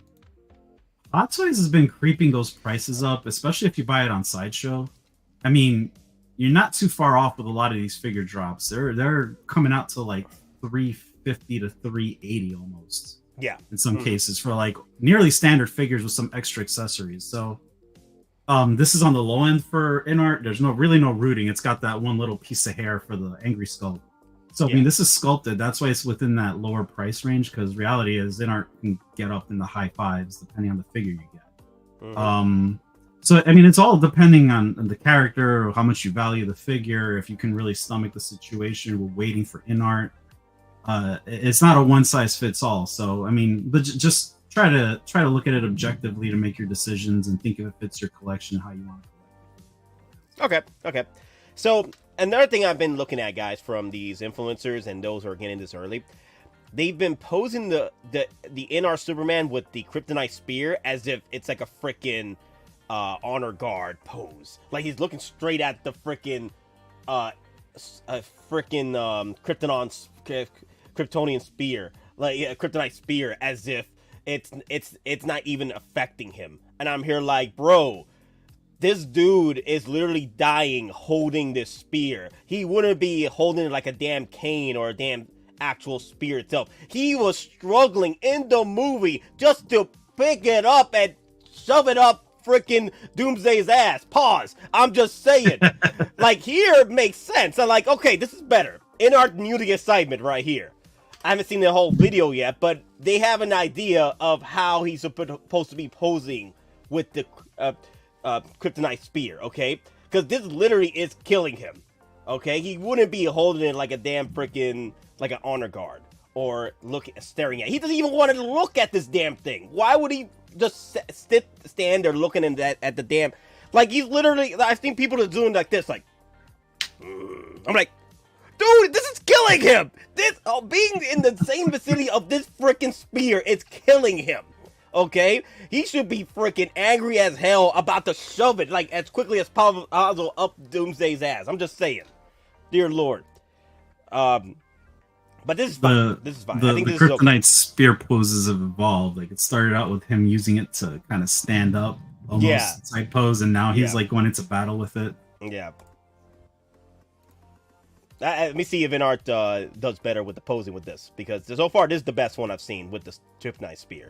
[SPEAKER 10] Hot Toys has been creeping those prices up, especially if you buy it on Sideshow. I mean, you're not too far off with a lot of these figure drops. They're coming out to like $350 to $380 almost.
[SPEAKER 9] Yeah.
[SPEAKER 10] In some cases for like nearly standard figures with some extra accessories. So this is on the low end for INART. There's really no rooting. It's got that one little piece of hair for the angry sculpt. So I mean, this is sculpted. That's why it's within that lower price range, because reality is INART can get up in the high fives depending on the figure you get. So I mean, it's all depending on the character, or how much you value the figure, if you can really stomach the situation. We're waiting for INART. It's not a one size fits all. So I mean, but just try to look at it objectively to make your decisions and think if it fits your collection, how you want it.
[SPEAKER 9] Okay. So another thing I've been looking at, guys, from these influencers and those who are getting this early, they've been posing the INART Superman with the Kryptonite Spear as if it's like a freaking honor guard pose. Like he's looking straight at the freaking Kryptonian spear, like Kryptonite spear, as if it's not even affecting him. And I'm here like, bro, this dude is literally dying holding this spear. He wouldn't be holding it like a damn cane or a damn actual spear itself. He was struggling in the movie just to pick it up and shove it up freaking Doomsday's ass. Pause. I'm just saying. Like, here it makes sense. I'm like, okay, this is better. INART knew the excitement right here. I haven't seen the whole video yet, but they have an idea of how he's supposed to be posing with the Kryptonite spear, okay? Because this literally is killing him, okay? He wouldn't be holding it like a damn freaking, like an honor guard, or staring at it. He doesn't even want to look at this damn thing. Why would he just stand there looking at the damn, like, he's literally, I've seen people that doing like this, like, I'm like, dude, this is killing him. This, being in the same vicinity of this freaking spear, it's killing him. Okay, he should be freaking angry as hell about to shove it like as quickly as possible up Doomsday's ass. I'm just saying, dear Lord. But this is fine. This is fine. I think
[SPEAKER 10] the
[SPEAKER 9] this is
[SPEAKER 10] Kryptonite
[SPEAKER 9] okay.
[SPEAKER 10] spear poses have evolved. Like, it started out with him using it to kind of stand up, almost side pose, and now he's like going into battle with it.
[SPEAKER 9] Yeah. Let me see if INART does better with the posing with this, because so far this is the best one I've seen with the Kryptonite spear.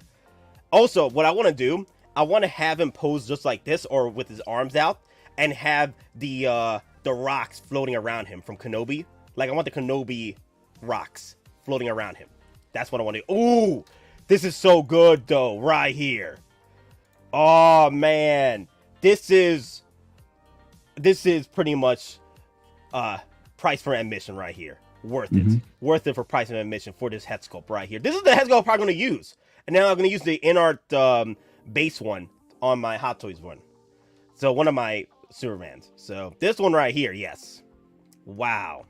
[SPEAKER 9] Also, what I want to do, I want to have him pose just like this, or with his arms out, and have the rocks floating around him from Kenobi. Like, I want the Kenobi rocks floating around him. That's what I want to do. Ooh, this is so good, though, right here. Oh, man. This is pretty much price for admission right here. Worth it. Worth it for price and admission for this head sculpt right here. This is the head sculpt I'm probably going to use. And now I'm going to use the INART base one on my Hot Toys one. So one of my Supermans. So this one right here, yes. Wow.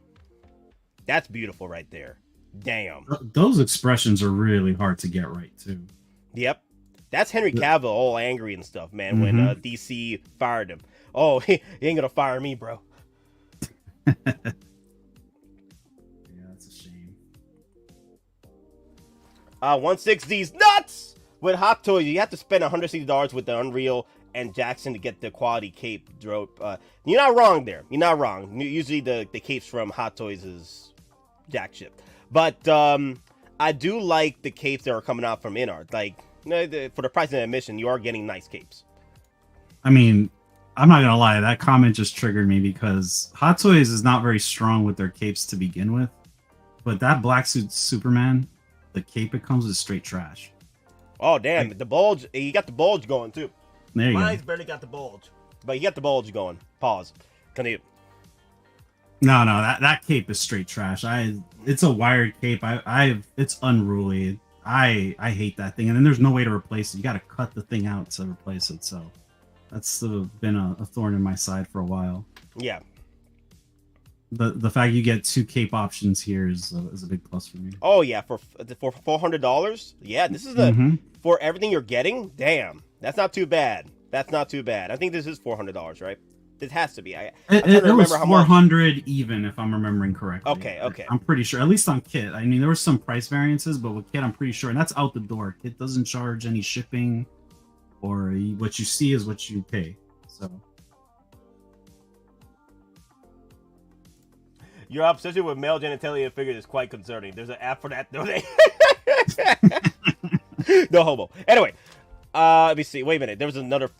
[SPEAKER 9] That's beautiful right there. Damn.
[SPEAKER 10] Those expressions are really hard to get right, too.
[SPEAKER 9] Yep. That's Henry Cavill all angry and stuff, man, when DC fired him. Oh, he ain't going to fire me, bro.
[SPEAKER 10] Yeah, that's a shame.
[SPEAKER 9] 160's nuts! With Hot Toys, you have to spend $160 with the Unreal and Jackson to get the quality cape drop. You're not wrong there. You're not wrong. Usually the capes from Hot Toys is jack ship. But I do like the capes that are coming out from INART. Like, for the price of admission, you are getting nice capes.
[SPEAKER 10] I mean, I'm not gonna lie, that comment just triggered me, because Hot Toys is not very strong with their capes to begin with. But that black suit Superman, the cape it comes with is straight trash.
[SPEAKER 9] Oh, damn. The bulge. You got the bulge going, too.
[SPEAKER 10] There you
[SPEAKER 9] Mine's
[SPEAKER 10] go.
[SPEAKER 9] barely got the bulge. But you got the bulge going. Pause. Continue.
[SPEAKER 10] No, that cape is straight trash. It's a wired cape. It's unruly. I hate that thing. And then there's no way to replace it. You got to cut the thing out to replace it. So that's been a thorn in my side for a while.
[SPEAKER 9] Yeah.
[SPEAKER 10] The fact you get 2 cape options here is a big plus for me.
[SPEAKER 9] Oh yeah, for $400. Yeah, this is the for everything you're getting. Damn, that's not too bad. That's not too bad. I think this is $400, right? This has to be. It
[SPEAKER 10] was 400 even, if I'm remembering correctly.
[SPEAKER 9] Okay.
[SPEAKER 10] I'm pretty sure, at least on Kit. I mean, there were some price variances, but with Kit, I'm pretty sure, and that's out the door. Kit doesn't charge any shipping, or what you see is what you pay. So
[SPEAKER 9] your obsession with male genitalia figures is quite concerning. There's an app for that, don't they? No homo. Anyway, let me see. Wait a minute. There was another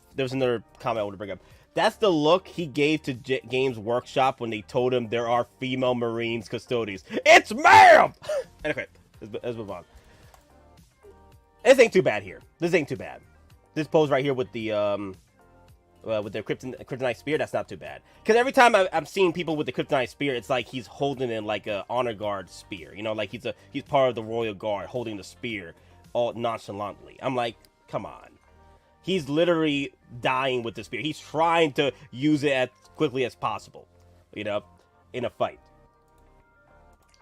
[SPEAKER 9] comment I want to bring up. That's the look he gave to Games Workshop when they told him there are female Marines custodians. It's ma'am! Anyway, let's move on. This ain't too bad here. This ain't too bad. This pose right here with the kryptonite spear, that's not too bad. Because every time I'm seeing people with the kryptonite spear, it's like he's holding in like a honor guard spear. You know, like he's part of the royal guard holding the spear all nonchalantly. I'm like, come on. He's literally dying with the spear. He's trying to use it as quickly as possible, you know, in a fight.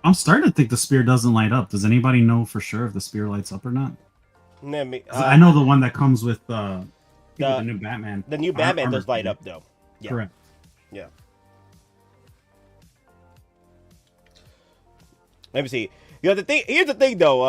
[SPEAKER 10] I'm starting to think the spear doesn't light up. Does anybody know for sure if the spear lights up or not? I know the one that comes with the new Batman.
[SPEAKER 9] The new Batman does light up, though. Yeah.
[SPEAKER 10] Correct.
[SPEAKER 9] Yeah. Let me see. You know, here's the thing, though.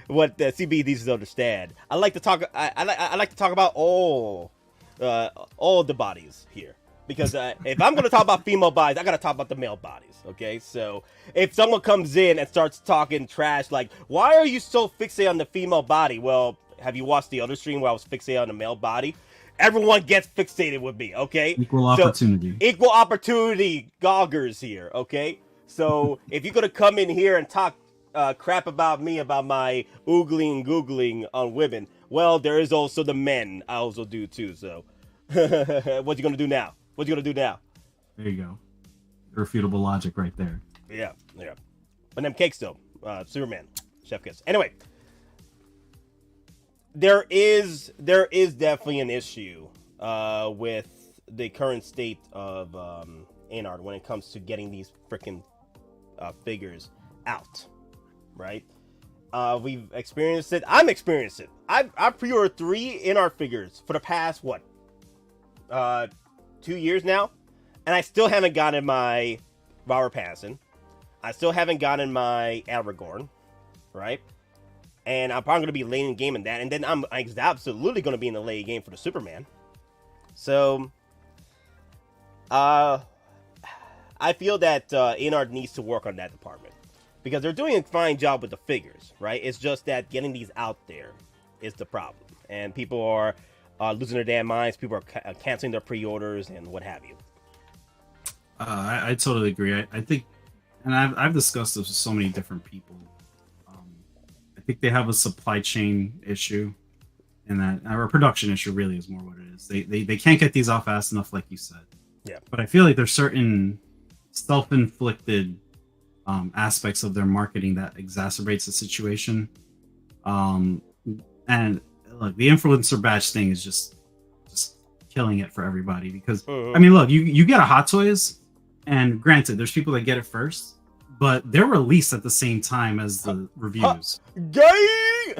[SPEAKER 9] What CB needs to understand. I like to talk. I like to talk about all the bodies here, because if I'm going to talk about female bodies, I got to talk about the male bodies. Okay, so if someone comes in and starts talking trash, like, why are you so fixated on the female body? Well, have you watched the other stream where I was fixated on the male body? Everyone gets fixated with me. Okay,
[SPEAKER 10] equal opportunity.
[SPEAKER 9] Equal opportunity goggers here. Okay. So if you're gonna come in here and talk crap about me, about my googling on women, well, there is also the men I also do too. So what you gonna do now? What you gonna do now?
[SPEAKER 10] There you go. Irrefutable logic right there.
[SPEAKER 9] Yeah. But them cakes though, Superman, chef kiss. Anyway, there is definitely an issue with the current state of INART when it comes to getting these freaking figures out, right? We've experienced it. I'm experienced it. I've pre-ordered 3 INART figures for the past 2 years now, and I still haven't gotten my Robert Pattinson. I still haven't gotten my Aragorn, right? And I'm probably going to be late in the game in that, and then I'm absolutely going to be in the late game for the Superman. So, I feel that INART needs to work on that department, because they're doing a fine job with the figures, right? It's just that getting these out there is the problem, and people are losing their damn minds. People are canceling their pre-orders and what have you.
[SPEAKER 10] I totally agree. I think, and I've discussed this with so many different people. I think they have a supply chain issue, and that, or a production issue really is more what it is. They can't get these out fast enough, like you said.
[SPEAKER 9] Yeah.
[SPEAKER 10] But I feel like there's certain self-inflicted aspects of their marketing that exacerbates the situation. And look, the influencer badge thing is just killing it for everybody, because I mean, look, you get a Hot Toys, and granted, there's people that get it first, but they're released at the same time as the reviews.
[SPEAKER 9] Gay!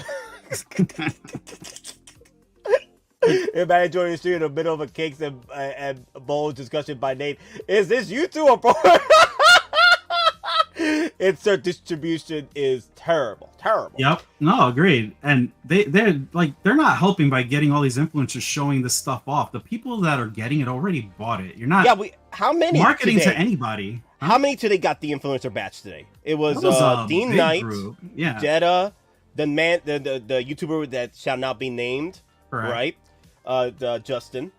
[SPEAKER 9] Everybody joining the stream in the middle of a cakes and bowls discussion by Nate. Is this YouTube or porn? Insert distribution is terrible.
[SPEAKER 10] Yep. No, agreed. And they're not helping by getting all these influencers showing this stuff off. The people that are getting it already bought it. You're not.
[SPEAKER 9] Yeah. How many
[SPEAKER 10] marketing
[SPEAKER 9] today?
[SPEAKER 10] To anybody? Huh?
[SPEAKER 9] How many today got the influencer batch today? It was Dean Knight,
[SPEAKER 10] yeah,
[SPEAKER 9] Jeddah, the YouTuber that shall not be named.
[SPEAKER 10] Correct.
[SPEAKER 9] Right. Justin.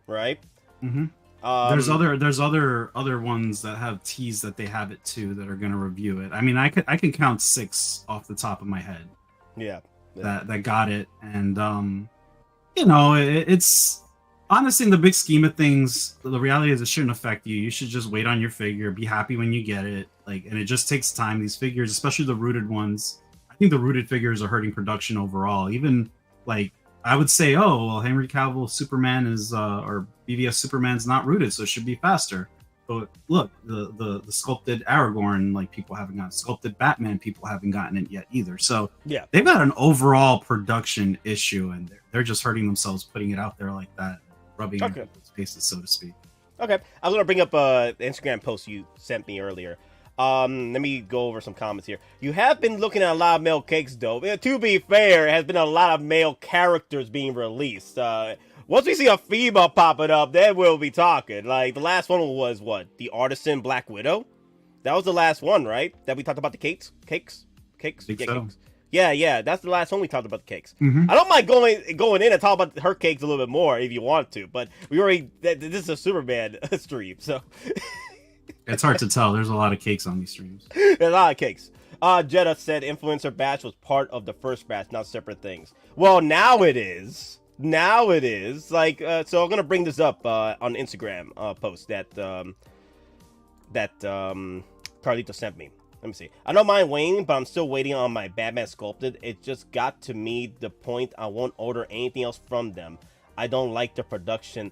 [SPEAKER 9] Right.
[SPEAKER 10] Mm-hmm. There's other ones that have teased that they have it too that are going to review it. I mean, I can count 6 off the top of my head.
[SPEAKER 9] Yeah.
[SPEAKER 10] That got it, and you know, it's honestly, in the big scheme of things, the reality is it shouldn't affect you. You should just wait on your figure, be happy when you get it, and it just takes time. These figures, especially the rooted ones, I think the rooted figures are hurting production overall. Even I would say, oh, well, Henry Cavill Superman is, or BVS Superman's not rooted, so it should be faster. But look, the sculpted Aragorn, like people haven't gotten sculpted Batman, people haven't gotten it yet either. So
[SPEAKER 9] yeah,
[SPEAKER 10] they've got an overall production issue, and they're just hurting themselves putting it out there like that, rubbing it in people's faces, so to speak.
[SPEAKER 9] Okay, I was gonna bring up the Instagram post you sent me earlier. Let me go over some comments here. You have been looking at a lot of male cakes, though. To be fair, there has been a lot of male characters being released. Once we see a female popping up, then we'll be talking. Like, the last one was, what? The Artisan Black Widow? That was the last one, right? That we talked about the cakes? Cakes?
[SPEAKER 10] Think
[SPEAKER 9] yeah,
[SPEAKER 10] so.
[SPEAKER 9] cakes. Yeah, that's the last one we talked about the cakes.
[SPEAKER 10] Mm-hmm.
[SPEAKER 9] I don't mind going in and talk about her cakes a little bit more if you want to, but we already, this is a Superman stream, so...
[SPEAKER 10] It's hard to tell. There's a lot of cakes on these streams.
[SPEAKER 9] There's a lot of cakes. Jeddah said influencer batch was part of the first batch, not separate things. Well, now it is. Now it is. Like, so I'm gonna bring this up on Instagram post that Carlito sent me. Let me see. I don't mind waiting, but I'm still waiting on my Batman sculpted. It just got to me the point I won't order anything else from them. I don't like the production.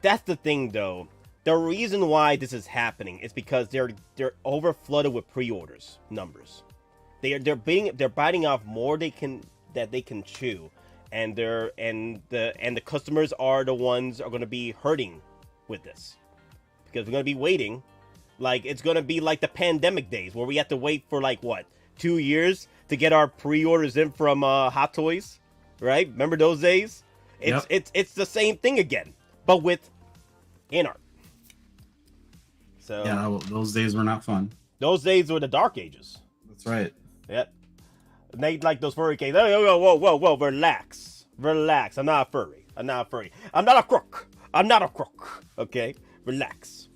[SPEAKER 9] That's the thing, though. The reason why this is happening is because they're over flooded with pre-orders numbers. They're biting off more they can chew, and the customers are the ones are going to be hurting with this, because we're going to be waiting. Like, it's going to be like the pandemic days where we have to wait for like what, 2 years to get our pre-orders in from Hot Toys, right? Remember those days? It's the same thing again, but with INART. So,
[SPEAKER 10] yeah, those days were not fun.
[SPEAKER 9] Those days were the dark ages.
[SPEAKER 10] That's right.
[SPEAKER 9] Yep. They like those furry cakes. Whoa, relax. I'm not a furry. I'm not a crook. Okay? Relax.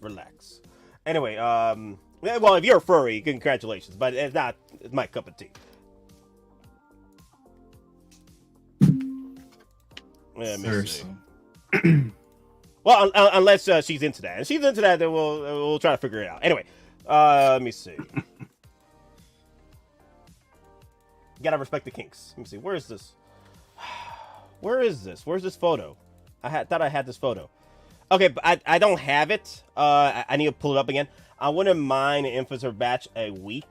[SPEAKER 9] Anyway, well, if you're a furry, congratulations, but it's my cup of tea. Let me see. Well, unless she's into that. And she's into that, then we'll try to figure it out. Anyway, let me see. Gotta respect the kinks. Let me see. Where is this? Where's this photo? Thought I had this photo. Okay, but I don't have it. I need to pull it up again. I wouldn't mind an influencer batch a week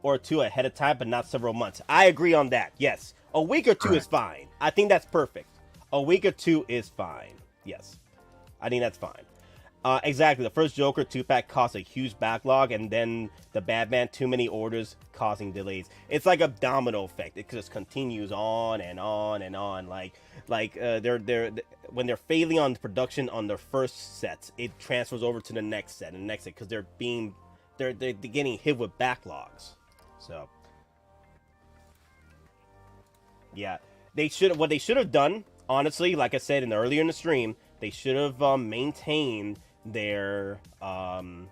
[SPEAKER 9] or two ahead of time, but not several months. I agree on that. Yes. A week or two is fine. I think that's perfect. A week or two is fine. Yes. I think that's fine. Exactly. The first Joker 2-pack caused a huge backlog, and then the Batman, too many orders causing delays. It's like a domino effect. It just continues on and on and on. Like they're when they're failing on production on their first sets, it transfers over to the next set and the next set, because they're getting hit with backlogs. So yeah, what they should have done, honestly, like I said earlier in the stream, they should have maintained their 2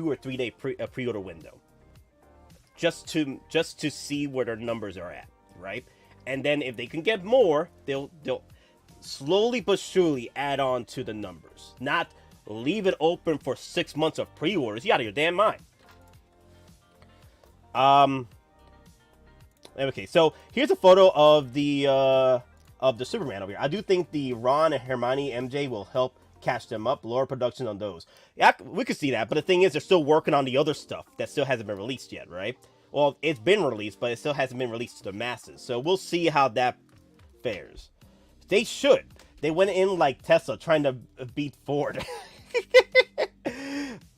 [SPEAKER 9] or 3 day pre-order window, just to see where their numbers are at, right? And then if they can get more, they'll slowly but surely add on to the numbers, not leave it open for 6 months of pre-orders. You out of your damn mind. Okay, so here's a photo of the Superman over here. I do think the Ron and Hermione MJ will help catch them up, lower production on those. Yeah, we could see that, but the thing is, they're still working on the other stuff that still hasn't been released yet, right? Well, it's been released, but it still hasn't been released to the masses. So we'll see how that fares. They should. They went in like Tesla trying to beat Ford.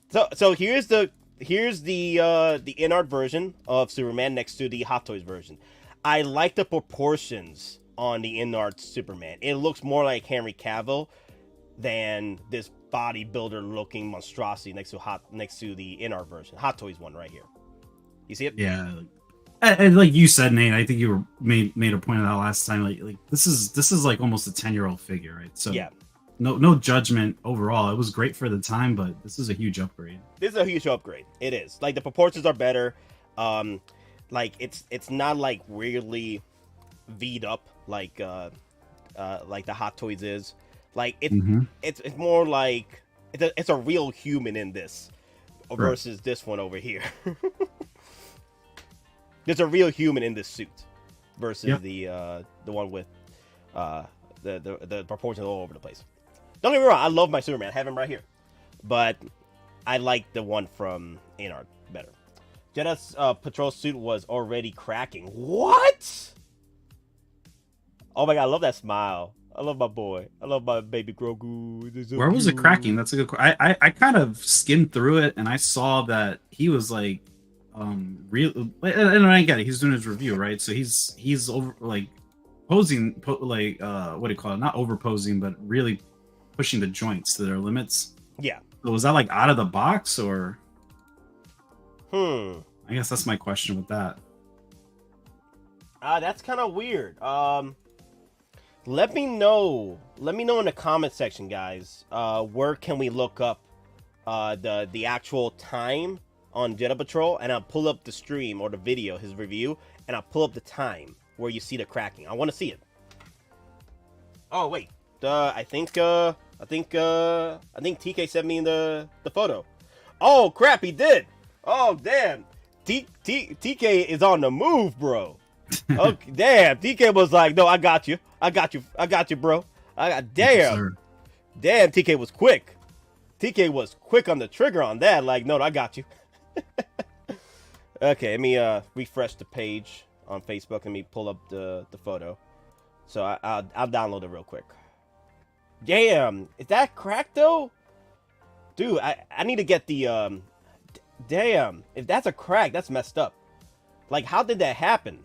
[SPEAKER 9] So here's the INART version of Superman next to the Hot Toys version. I like the proportions on the INART Superman. It looks more like Henry Cavill than this bodybuilder looking monstrosity next to the INART version, Hot Toys one right here. You see it?
[SPEAKER 10] Yeah, and like you said, Nate, I think you made a point of that last time. Like this is like almost a 10-year-old figure, right? So
[SPEAKER 9] yeah,
[SPEAKER 10] no judgment overall. It was great for the time, but this is a huge upgrade.
[SPEAKER 9] This is a huge upgrade. It is. Like, the proportions are better. Like it's not like weirdly V'd up like the Hot Toys is. Like it's more like it's a real human in this versus this one over here. There's a real human in this suit versus the one with the proportions all over the place. Don't get me wrong, I love my Superman. I have him right here. But I like the one from INART better. Jetta's patrol suit was already cracking. What? Oh my god, I love that smile. I love my boy. I love my baby Grogu. So
[SPEAKER 10] where was it cracking? That's a good question. I kind of skimmed through it and I saw that he was like real, and I get it, he's doing his review, right? So he's over like posing like what do you call it? Not over posing, but really pushing the joints to their limits.
[SPEAKER 9] Yeah.
[SPEAKER 10] So was that like out of the box or
[SPEAKER 9] I
[SPEAKER 10] guess that's my question with that.
[SPEAKER 9] That's kind of weird. Let me know in the comment section, guys. Where can we look up the actual time on Jetta Patrol, and I'll pull up the stream or the video, his review, and I'll pull up the time where you see the cracking. I want to see it. Oh wait, I think TK sent me the photo. Oh crap, he did. Oh damn, TK is on the move, bro. Okay, damn, TK was like, no, I got you, bro. Damn, TK was quick. TK was quick on the trigger on that. Like, no, I got you. Okay, let me refresh the page on Facebook. Let me pull up the photo. So I'll download it real quick. Damn, is that cracked though? Dude, I need to get the damn, if that's a crack, that's messed up. Like, how did that happen?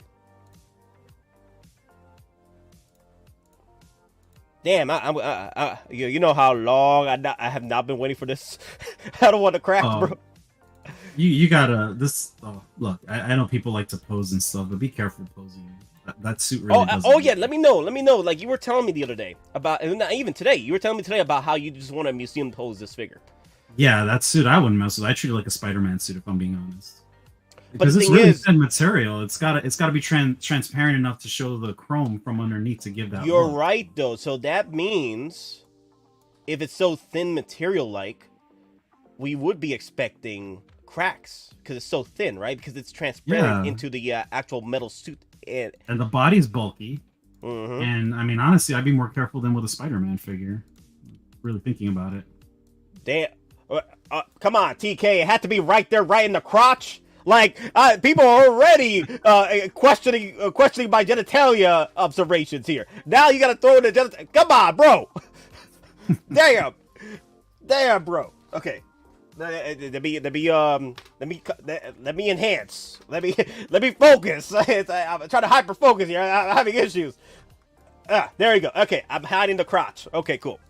[SPEAKER 9] Damn, you know how long I have not been waiting for this. I don't want to crack, bro.
[SPEAKER 10] You gotta this. Oh, look, I know people like to pose and stuff, but be careful posing. That suit really doesn't.
[SPEAKER 9] Oh yeah, let me know. Like you were telling me the other day about, and not even today. You were telling me today about how you just want to museum pose this figure.
[SPEAKER 10] Yeah, that suit I wouldn't mess with. I treat it like a Spider-Man suit, if I'm being honest.
[SPEAKER 9] But
[SPEAKER 10] Because it's really thin material. It's gotta be transparent enough to show the chrome from underneath to give that.
[SPEAKER 9] You're
[SPEAKER 10] look.
[SPEAKER 9] right though. So that means if it's so thin material, like, we would be expecting cracks because it's so thin, right? Because it's transparent into the actual metal suit. And
[SPEAKER 10] the body's bulky.
[SPEAKER 9] Mm-hmm.
[SPEAKER 10] And I mean, honestly, I'd be more careful than with a Spider-Man figure. Really thinking about it.
[SPEAKER 9] Damn. Come on, TK. It had to be right there, right in the crotch. Like, people are already questioning my genitalia observations here. Now you gotta throw in the genitalia. Come on, bro. Damn, bro. Okay. Let me enhance. Let me focus. I'm trying to hyper focus here. I'm having issues. There you go. Okay, I'm hiding the crotch. Okay, cool.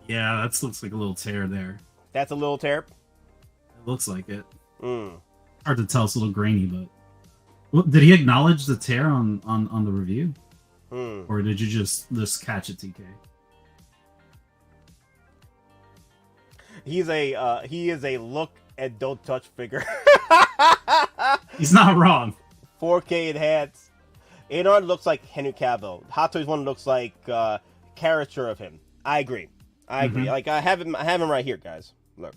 [SPEAKER 10] Yeah, that looks like a little tear there.
[SPEAKER 9] That's a little tear.
[SPEAKER 10] It looks like it. Hard to tell. It's a little grainy, but did he acknowledge the tear on the review, or did you just catch it, TK?
[SPEAKER 9] He is a look and don't touch figure.
[SPEAKER 10] He's not wrong.
[SPEAKER 9] 4K enhanced. INART looks like Henry Cavill. Hot Toys one looks like caricature of him. I agree. Like I have him right here, guys. Look.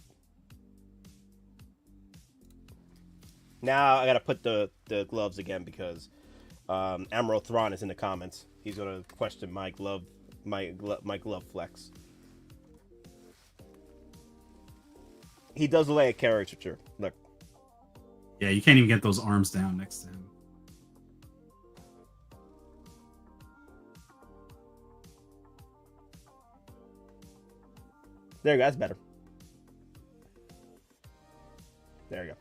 [SPEAKER 9] Now I gotta put the gloves again because Emerald Thrawn is in the comments. He's gonna question my glove flex. He does look like a caricature. Look.
[SPEAKER 10] Yeah, you can't even get those arms down next to him.
[SPEAKER 9] There you go. That's better. There you go.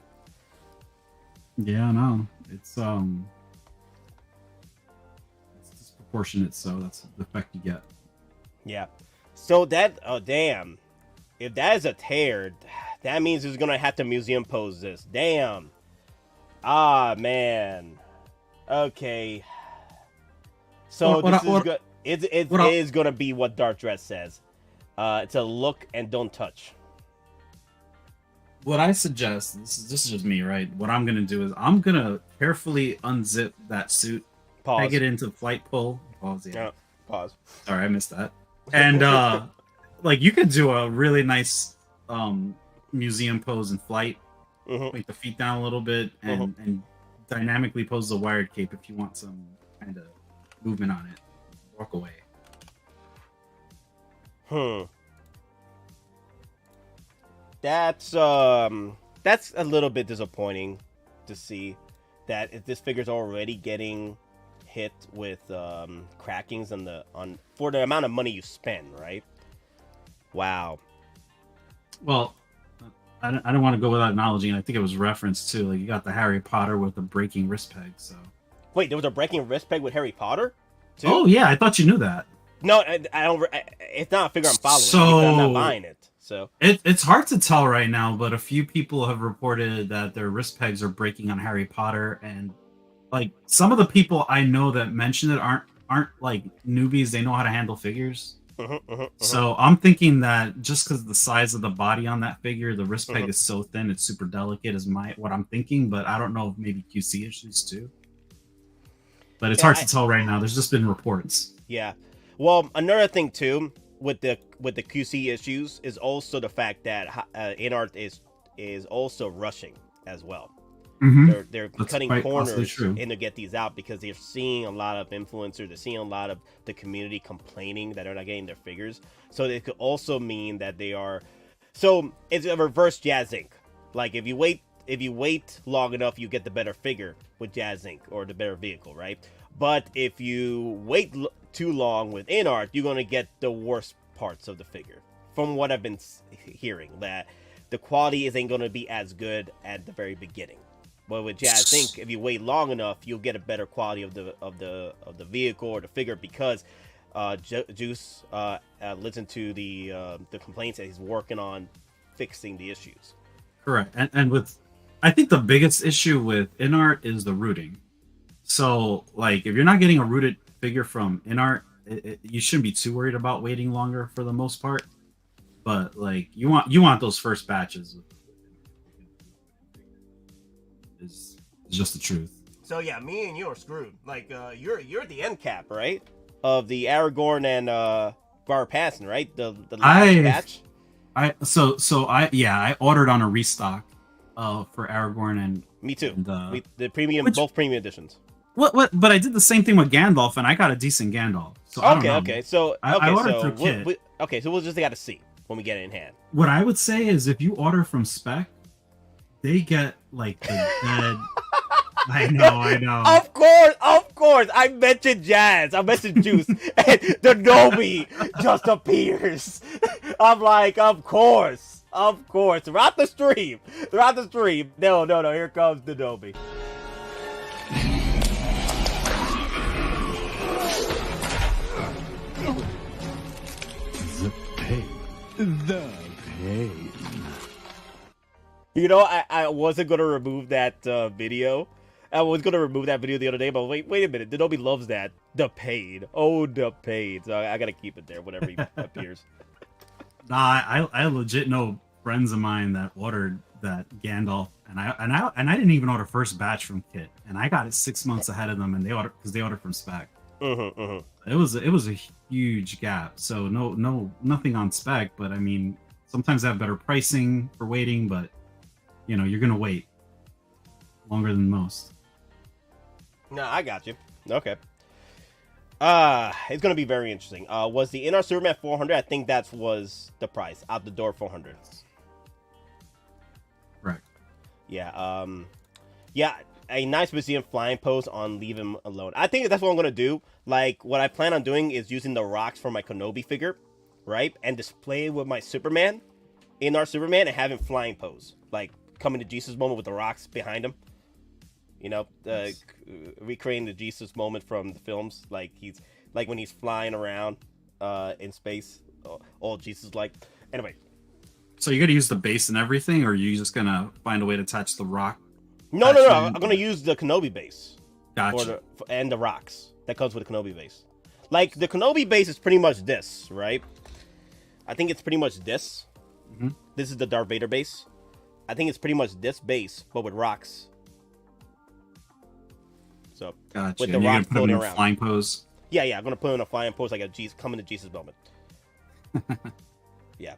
[SPEAKER 10] Yeah, no, it's disproportionate, so that's the effect you get.
[SPEAKER 9] Yeah. So that, oh damn, if that is a tear, that means he's gonna have to museum pose this. Damn. Ah man. Okay. So it is gonna be what Dark Dress says. It's a look and don't touch.
[SPEAKER 10] What I suggest, this is just me, right? What I'm gonna do is I'm gonna carefully unzip that suit, peg it into flight pull. Pause. Yeah.
[SPEAKER 9] Pause.
[SPEAKER 10] Sorry, I missed that. And like you could do a really nice museum pose in flight. Make the feet down a little bit and dynamically pose the wired cape if you want some kind of movement on it. Walk away.
[SPEAKER 9] That's a little bit disappointing to see that if this figure's already getting hit with crackings for the amount of money you spend, right? Wow.
[SPEAKER 10] Well, I don't want to go without acknowledging. I think it was referenced too. Like you got the Harry Potter with the breaking wrist peg. So
[SPEAKER 9] wait, there was a breaking wrist peg with Harry Potter too?
[SPEAKER 10] Oh yeah, I thought you knew that.
[SPEAKER 9] No, I don't. It's not a figure I'm following.
[SPEAKER 10] So
[SPEAKER 9] I'm not buying it. So
[SPEAKER 10] it's hard to tell right now, but a few people have reported that their wrist pegs are breaking on Harry Potter, and like some of the people I know that mention it aren't like newbies. They know how to handle figures. So I'm thinking that just because the size of the body on that figure, the wrist peg is so thin, it's super delicate. Is what I'm thinking, but I don't know if maybe QC issues too. But it's hard to tell right now. There's just been reports.
[SPEAKER 9] Yeah. Well, another thing too with the QC issues is also the fact that INART is also rushing as well. They're cutting corners and to get these out because they're seeing a lot of influencers. They're seeing a lot of the community complaining that they're not getting their figures. So it could also mean that they are. So it's a reverse Jazz Inc. Like if you wait long enough, you get the better figure with Jazz Inc. or the better vehicle, right? But if you wait too long with INART, you're gonna get the worst parts of the figure. From what I've been hearing, that the quality isn't gonna be as good at the very beginning. But with Jazz Inc., if you wait long enough, you'll get a better quality of the vehicle or the figure because Juice listened to the complaints that he's working on fixing the issues.
[SPEAKER 10] Correct, and with I think the biggest issue with INART is the rooting. So like if you're not getting a rooted figure from INART, you shouldn't be too worried about waiting longer for the most part. But like you want those first batches. Is just the truth.
[SPEAKER 9] So yeah, me and you are screwed. Like you're the end cap, right? Of the Aragorn and Bar Passon, right? The last batch. I ordered on a restock for Aragorn and me too.
[SPEAKER 10] And,
[SPEAKER 9] the premium, both premium editions.
[SPEAKER 10] What? But I did the same thing with Gandalf, and I got a decent Gandalf. So
[SPEAKER 9] okay. So
[SPEAKER 10] I ordered through Kit.
[SPEAKER 9] So we'll just got to see when we get it in hand.
[SPEAKER 10] What I would say is, if you order from Spec, they get like the dead. I know.
[SPEAKER 9] Of course. I mentioned Jazz. I mentioned Juice, and the Nobi just appears. I'm like, of course. Throughout the stream. No. Here comes the Nobi.
[SPEAKER 7] The pain.
[SPEAKER 9] You know, I wasn't gonna remove that video. I was gonna remove that video the other day, but wait a minute. Nobody loves that. The pain. Oh, the pain. So I gotta keep it there whenever he appears.
[SPEAKER 10] Nah, I legit know friends of mine that ordered that Gandalf, and I didn't even order first batch from Kit, and I got it 6 months ahead of them, and they ordered from Spec. It was a huge gap. So nothing on Spec, but I mean sometimes they have better pricing for waiting, but you're gonna wait longer than most.
[SPEAKER 9] No, I got you. Okay. It's gonna be very interesting. Was the INART Superman 400? I think that was the price out the door 400.
[SPEAKER 10] Right.
[SPEAKER 9] Yeah. Yeah. A nice museum flying pose on Leave Him Alone. I think that's what I'm gonna do. Like what I plan on doing is using the rocks for my Kenobi figure, right, and display it with my Superman, INART Superman, and have him flying pose, like coming to Jesus moment with the rocks behind him. Recreating the Jesus moment from the films, like when he's flying around in space, all Jesus like. Anyway,
[SPEAKER 10] so you're gonna use the base and everything, or are you just gonna find a way to attach the rock?
[SPEAKER 9] No. I'm gonna use the Kenobi base.
[SPEAKER 10] Gotcha.
[SPEAKER 9] And the rocks that comes with the Kenobi base. Like the Kenobi base is pretty much this, right? I think it's pretty much this.
[SPEAKER 10] Mm-hmm.
[SPEAKER 9] This is the Darth Vader base. I think it's pretty much this base, but with rocks. So
[SPEAKER 10] gotcha.
[SPEAKER 9] With the rocks floating around.
[SPEAKER 10] Flying pose.
[SPEAKER 9] Yeah. I'm gonna put in a flying pose like a Jesus coming to Jesus moment. Yeah.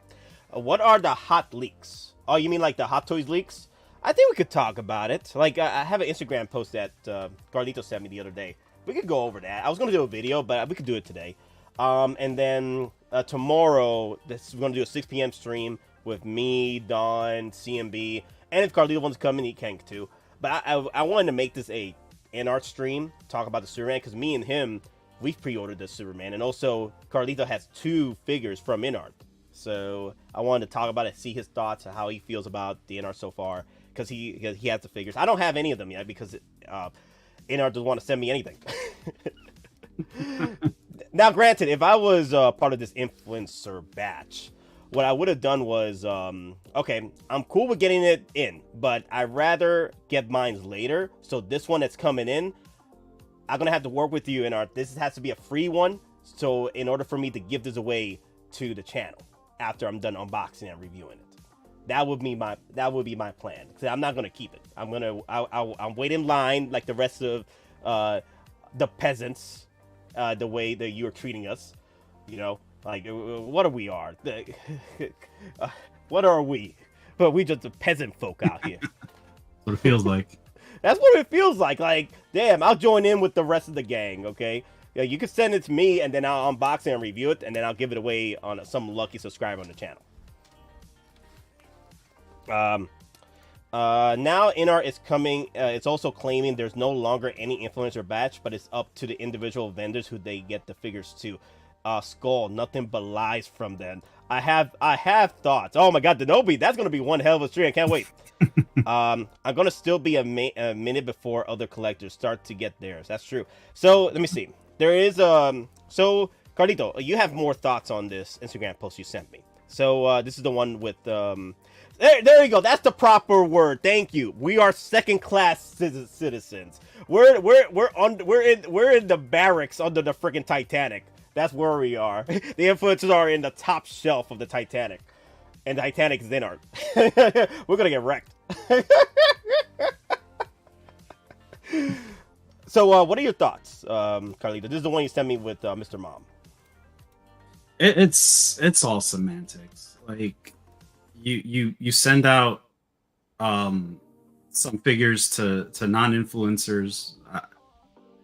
[SPEAKER 9] What are the hot leaks? Oh, you mean like the Hot Toys leaks? I think we could talk about it. Like I have an Instagram post that Carlito sent me the other day. We could go over that. I was gonna do a video, but we could do it today. And then tomorrow, we're going to do a 6 p.m. stream with me, Don, CMB, and if Carlito wants to come in, he can too. But I wanted to make this a INART stream, talk about the Superman, because me and him, we've pre-ordered this Superman, and also Carlito has 2 figures from INART. So I wanted to talk about it, see his thoughts, how he feels about the INART so far, because he has the figures. I don't have any of them yet because INART doesn't want to send me anything. Now, granted, if I was part of this influencer batch, what I would have done was, okay, I'm cool with getting it in, but I'd rather get mine later. So this one that's coming in, I'm going to have to work with you, INART. This has to be a free one. So in order for me to give this away to the channel after I'm done unboxing and reviewing it, that would be my plan. Because I'm not going to keep it. I'm waiting in line like the rest of the peasants, the way that you're treating us, you know. Like, what are we? What are we? But we just a peasant folk out here.
[SPEAKER 10] That's what it feels like.
[SPEAKER 9] That's what it feels like. Like, damn, I'll join in with the rest of the gang, okay? Yeah, you can send it to me, and then I'll unbox it and review it, and then I'll give it away on some lucky subscriber on the channel. Now INART is coming. It's also claiming there's no longer any influencer batch, but it's up to the individual vendors who they get the figures to. Skull, nothing but lies from them. I have thoughts. Oh my god, Denobi, that's gonna be one hell of a stream. I can't wait. I'm gonna still be a minute before other collectors start to get theirs. That's true. So let me see. There is so Carlito, you have more thoughts on this Instagram post you sent me. So this is the one with there you go. That's the proper word. Thank you. We are second-class citizens. We're in the barracks under the freaking Titanic. That's where we are. The influencers are in the top shelf of the Titanic. And the Titanic is INART. We're going to get wrecked. So, what are your thoughts, Carlito? This is the one you sent me with Mr. Mom.
[SPEAKER 10] It's all semantics. Like, you send out some figures to non-influencers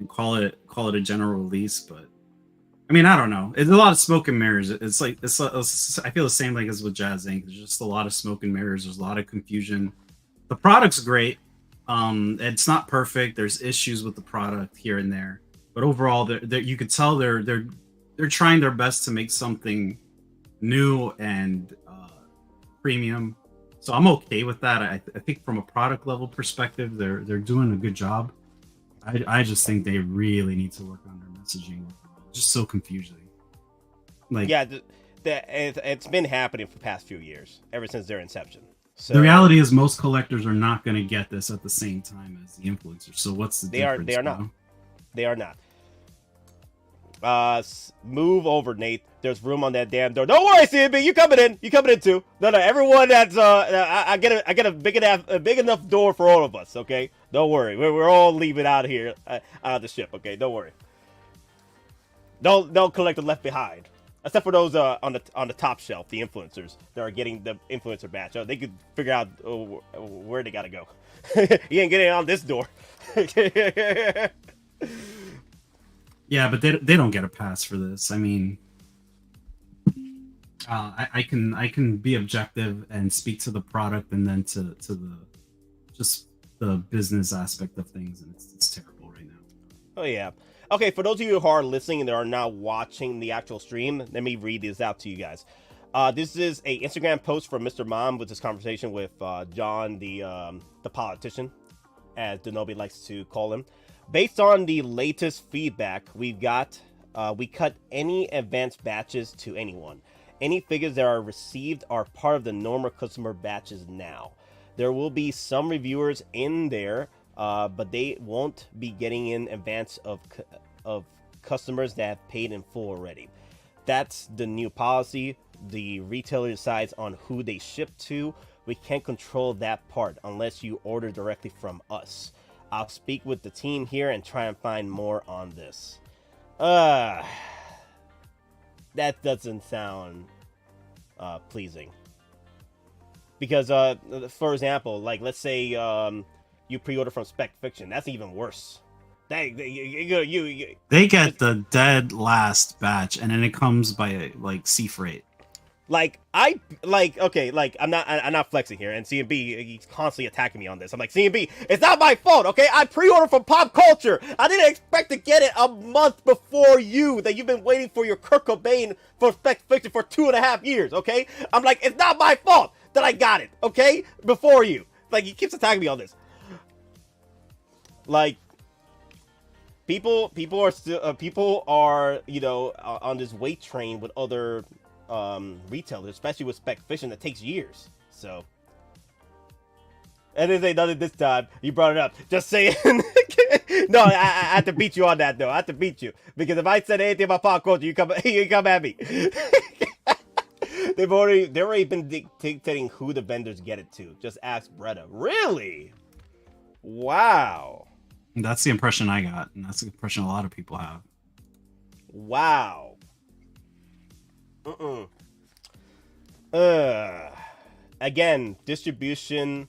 [SPEAKER 10] and call it a general release, but I mean, I don't know. It's a lot of smoke and mirrors. It's I feel the same like as with Jazz Inc. There's just a lot of smoke and mirrors. There's a lot of confusion. The product's great. It's not perfect. There's issues with the product here and there, but overall, you could tell they're trying their best to make something new and premium. So I'm okay with that. I think from a product level perspective, they're doing a good job. I just think they really need to work on their messaging. Just so confusing. Like,
[SPEAKER 9] yeah, it's been happening for the past few years, ever since their inception. So
[SPEAKER 10] the reality is most collectors are not going to get this at the same time as the influencers. So what's the difference?
[SPEAKER 9] They are not. They are not. Move over, Nate. There's room on that damn door. Don't worry, CMB. You coming in? You coming in too? No. Everyone that's I get a big enough door for all of us. Okay. Don't worry. We're all leaving out of here, out of the ship. Okay. Don't worry. Don't collect the left behind, except for those on the top shelf, the influencers that are getting the influencer badge. Oh, they could figure out where they gotta go. You ain't getting on this door.
[SPEAKER 10] Yeah, but they don't get a pass for this. I mean, I can be objective and speak to the product and then to the business aspect of things, and it's terrible right now.
[SPEAKER 9] Oh yeah. Okay, for those of you who are listening and that are not watching the actual stream, let me read this out to you guys. This is a Instagram post from Mr. Mom with this conversation with John, the politician, as Denobi likes to call him. Based on the latest feedback we've got, we cut any advanced batches to anyone. Any figures that are received are part of the normal customer batches now. There will be some reviewers in there, but they won't be getting in advance of customers that have paid in full already. That's the new policy. The retailer decides on who they ship to. We can't control that part unless you order directly from us. I'll speak with the team here and try and find more on this. That doesn't sound pleasing. Because, for example, like, let's say you pre-order from Spec Fiction. That's even worse.
[SPEAKER 10] They get the dead last batch, and then it comes by like sea freight.
[SPEAKER 9] Like I'm not flexing here, and CMB he's constantly attacking me on this. I'm like, CMB, it's not my fault, okay? I pre-ordered from Pop Culture. I didn't expect to get it a month before you. That you've been waiting for your Kurt Cobain for Spec Fiction for 2.5 years, okay? I'm like, it's not my fault that I got it, okay? Before you. Like, he keeps attacking me on this. Like, people are still you know, on this weight train with other retailers, especially with Spec Fiction, that takes years. So, and then they done it this time. You brought it up. Just saying. No, I had to beat you on that though. I had to beat you because if I said anything about pop culture, you come at me. They've already been dictating who the vendors get it to. Just ask Bretta. Really? Wow.
[SPEAKER 10] That's the impression I got, and that's the impression a lot of people have.
[SPEAKER 9] Wow. Again, distribution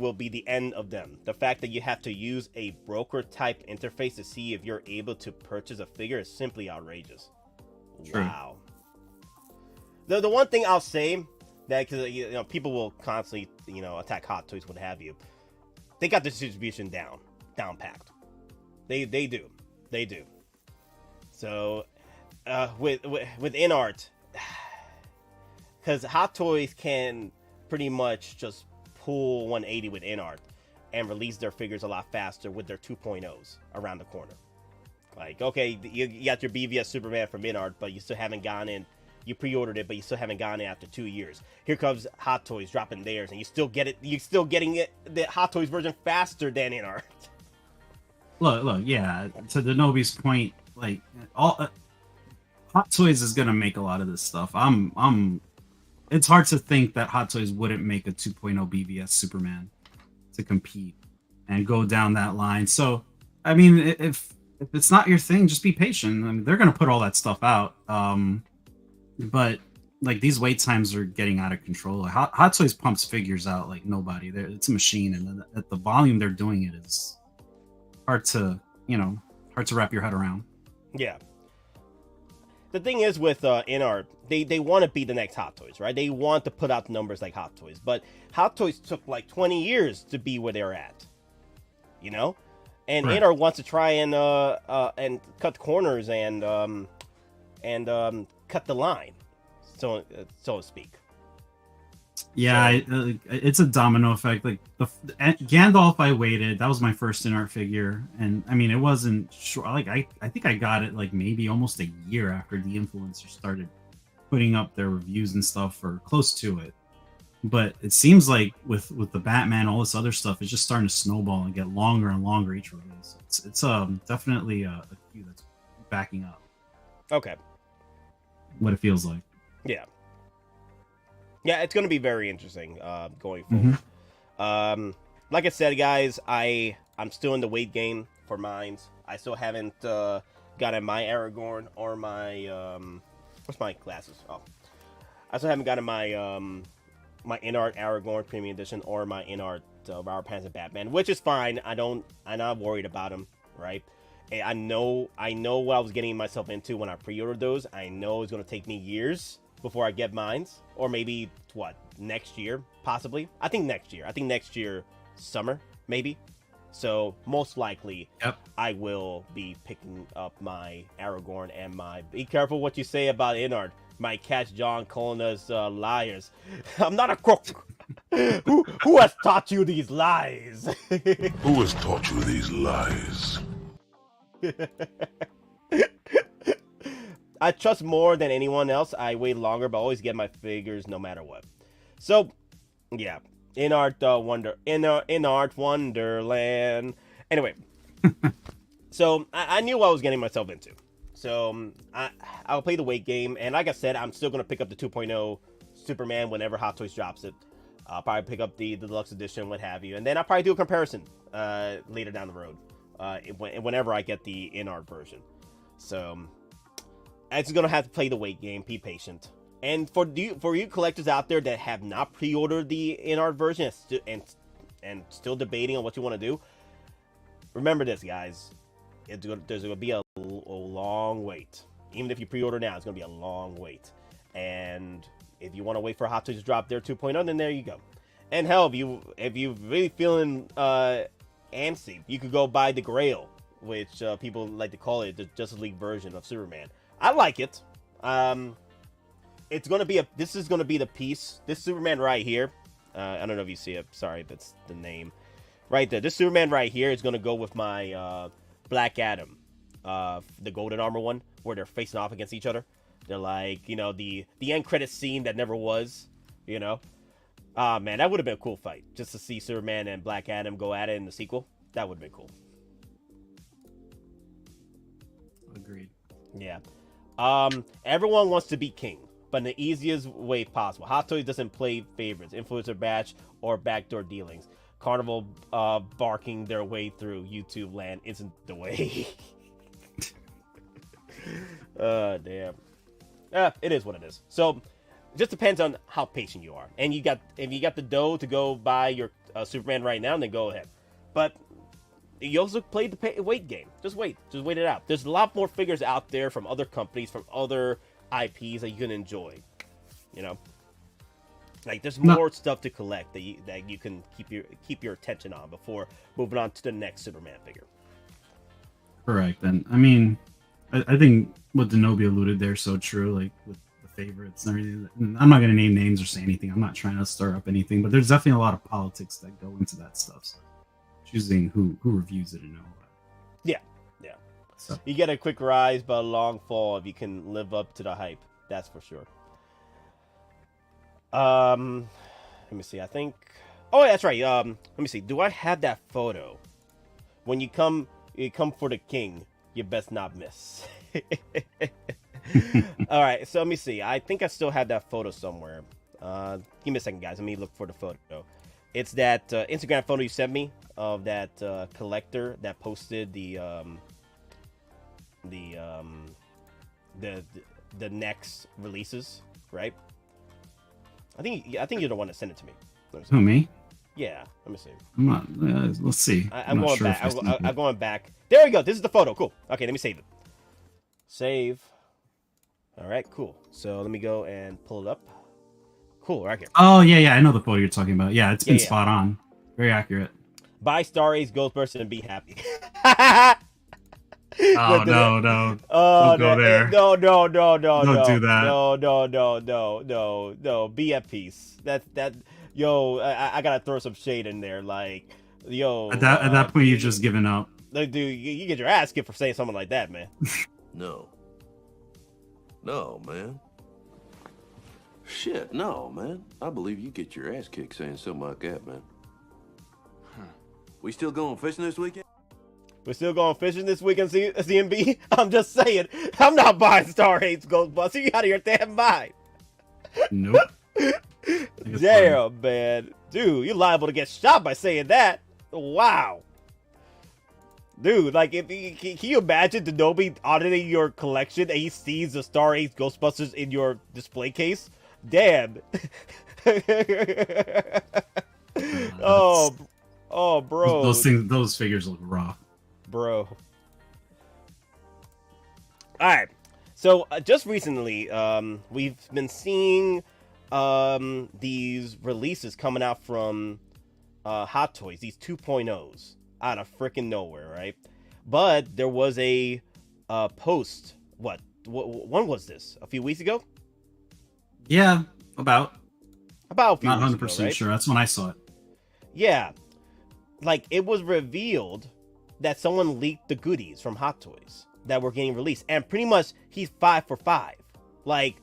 [SPEAKER 9] will be the end of them. The fact that you have to use a broker type interface to see if you're able to purchase a figure is simply outrageous.
[SPEAKER 10] True.
[SPEAKER 9] Wow. The one thing I'll say that, because you know, people will constantly, you know, attack Hot Toys, what have you. They got the distribution down packed. They do. So with INART, because Hot Toys can pretty much just pull 180 with INART and release their figures a lot faster with their 2.0s around the corner. Like, okay, you got your BVS Superman from INART, but you still haven't gone in. You pre-ordered it, but you still haven't gone in after 2 years. Here comes Hot Toys dropping theirs, and you still get it. You're still getting it, the Hot Toys version faster than INART.
[SPEAKER 10] Look, yeah. To the Nobi's point, like all Hot Toys is gonna make a lot of this stuff. It's hard to think that Hot Toys wouldn't make a 2.0 BVS Superman to compete and go down that line. So, I mean, if it's not your thing, just be patient. I mean, they're gonna put all that stuff out. But like these wait times are getting out of control. Hot Toys pumps figures out like nobody. It's a machine, and at the volume they're doing it is hard to wrap your head around.
[SPEAKER 9] Yeah. The thing is with INART, they want to be the next Hot Toys, right? They want to put out numbers like Hot Toys, but Hot Toys took like 20 years to be where they're at, you know. And right. INART wants to try and cut corners and cut the line, so to speak.
[SPEAKER 10] Yeah, it's a domino effect. Like Gandalf, I waited. That was my first INART figure, and I mean, it wasn't short. Like I think I got it like maybe almost a year after the influencers started putting up their reviews and stuff, or close to it. But it seems like with the Batman, all this other stuff is just starting to snowball and get longer and longer each release. It's definitely a queue that's backing up.
[SPEAKER 9] Okay.
[SPEAKER 10] What it feels like.
[SPEAKER 9] Yeah, it's going to be very interesting going forward. Like I said, guys, I'm still in the weight game for mines. I still haven't gotten my Aragorn or my what's my glasses? Oh, I still haven't gotten my my INART Aragorn Premium Edition or my INART Robert Pattinson Batman, which is fine. I'm not worried about them, right? I know what I was getting myself into when I pre-ordered those. I know it's going to take me years before I get mines, or maybe next year, possibly. I think next year summer, maybe. So most likely, I will be picking up my Aragorn and my. Be careful what you say about INART. Might catch John calling us liars. I'm not a crook. Who has taught you these lies?
[SPEAKER 13] Who has taught you these lies?
[SPEAKER 9] I trust more than anyone else. I wait longer, but always get my figures no matter what. So, yeah, INART Wonderland. Anyway, so I knew what I was getting myself into. So I'll play the weight game, and like I said, I'm still gonna pick up the 2.0 Superman whenever Hot Toys drops it. I'll probably pick up the deluxe edition, what have you, and then I'll probably do a comparison later down the road. Whenever I get the INART version. So I'm just gonna have to play the weight game. Be patient. And for you collectors out there that have not pre-ordered the INART version and still debating on what you want to do, remember this, guys. There's gonna be a long wait. Even if you pre-order now, it's gonna be a long wait. And if you want to wait for Hot Toys to drop their 2.0, then there you go. And hell, if you really feeling antsy, you could go buy the Grail, which people like to call it the Justice League version of Superman. I like it. It's gonna be this is gonna be the piece. This Superman right here. I don't know if you see it. Sorry, that's the name. Right there. This Superman right here is gonna go with my Black Adam, the Golden Armor one, where they're facing off against each other. They're like, you know, the end credit scene that never was, you know. Man, that would have been a cool fight. Just to see Superman and Black Adam go at it in the sequel. That would have been cool.
[SPEAKER 10] Agreed.
[SPEAKER 9] Yeah. Everyone wants to be king, but in the easiest way possible. Hot Toys doesn't play favorites, influencer batch, or backdoor dealings. Carnival barking their way through YouTube land isn't the way. Damn. It is what it is. So, it just depends on how patient you are. And if you got the dough to go buy your Superman right now, then go ahead. But you also play the wait game. Just wait it out. There's a lot more figures out there from other companies, from other IPs that you can enjoy. You know, like there's more stuff to collect that you can keep your attention on before moving on to the next Superman figure.
[SPEAKER 10] Correct. And I mean, I think what Denobi alluded there is so true, like with the favorites and everything. And I'm not going to name names or say anything. I'm not trying to stir up anything, but there's definitely a lot of politics that go into that stuff. So choosing who reviews it and all that. Yeah. So
[SPEAKER 9] you get a quick rise, but a long fall if you can live up to the hype. That's for sure. Let me see. I think. Oh, that's right. Let me see. Do I have that photo? When you come for the king, you best not miss. All right. So let me see. I think I still have that photo somewhere. Give me a second, guys. Let me look for the photo. It's that Instagram photo you sent me of that collector that posted the next releases, right? I think you're the one that sent it to me.
[SPEAKER 10] Who, me?
[SPEAKER 9] Yeah, let me see.
[SPEAKER 10] I'm not. Let's see.
[SPEAKER 9] I'm going sure back. I'm going back. There we go. This is the photo. Cool. Okay, let me save it. Save. All right, cool. So let me go and pull it up. Cool, right here.
[SPEAKER 10] Oh yeah. I know the photo you're talking about. Yeah, it's been spot on. Very accurate.
[SPEAKER 9] Buy Star Ace Ghostbuster and be happy.
[SPEAKER 10] Oh no! Don't go there.
[SPEAKER 9] No!
[SPEAKER 10] Don't do that.
[SPEAKER 9] No! Be at peace. Yo, I gotta throw some shade in there. Like, yo.
[SPEAKER 10] At that point, you've just given up.
[SPEAKER 9] Like, dude, you get your ass kicked for saying something like that, man.
[SPEAKER 13] No, man. Shit, no, man. I believe you get your ass kicked saying something like that, man. We still going fishing this weekend?
[SPEAKER 9] We're still going fishing this weekend, CMB? I'm just saying, I'm not buying Star Ace Ghostbusters. You out of your damn mind.
[SPEAKER 10] Nope.
[SPEAKER 9] Damn, man. Dude, you're liable to get shot by saying that. Wow. Dude, like, can you imagine Denobi auditing your collection and he sees the Star Ace Ghostbusters in your display case? Damn. Oh, bro.
[SPEAKER 10] Those figures look raw.
[SPEAKER 9] Bro. Alright. So, just recently, we've been seeing these releases coming out from Hot Toys, these 2.0s, out of freaking nowhere, right? But there was a post, when was this? A few weeks ago?
[SPEAKER 10] Yeah, about
[SPEAKER 9] a few
[SPEAKER 10] not
[SPEAKER 9] weeks
[SPEAKER 10] 100%
[SPEAKER 9] ago, right?
[SPEAKER 10] sure. That's when I saw it.
[SPEAKER 9] Yeah. Like, it was revealed that someone leaked the goodies from Hot Toys that were getting released. And pretty much, he's 5 for 5. Like,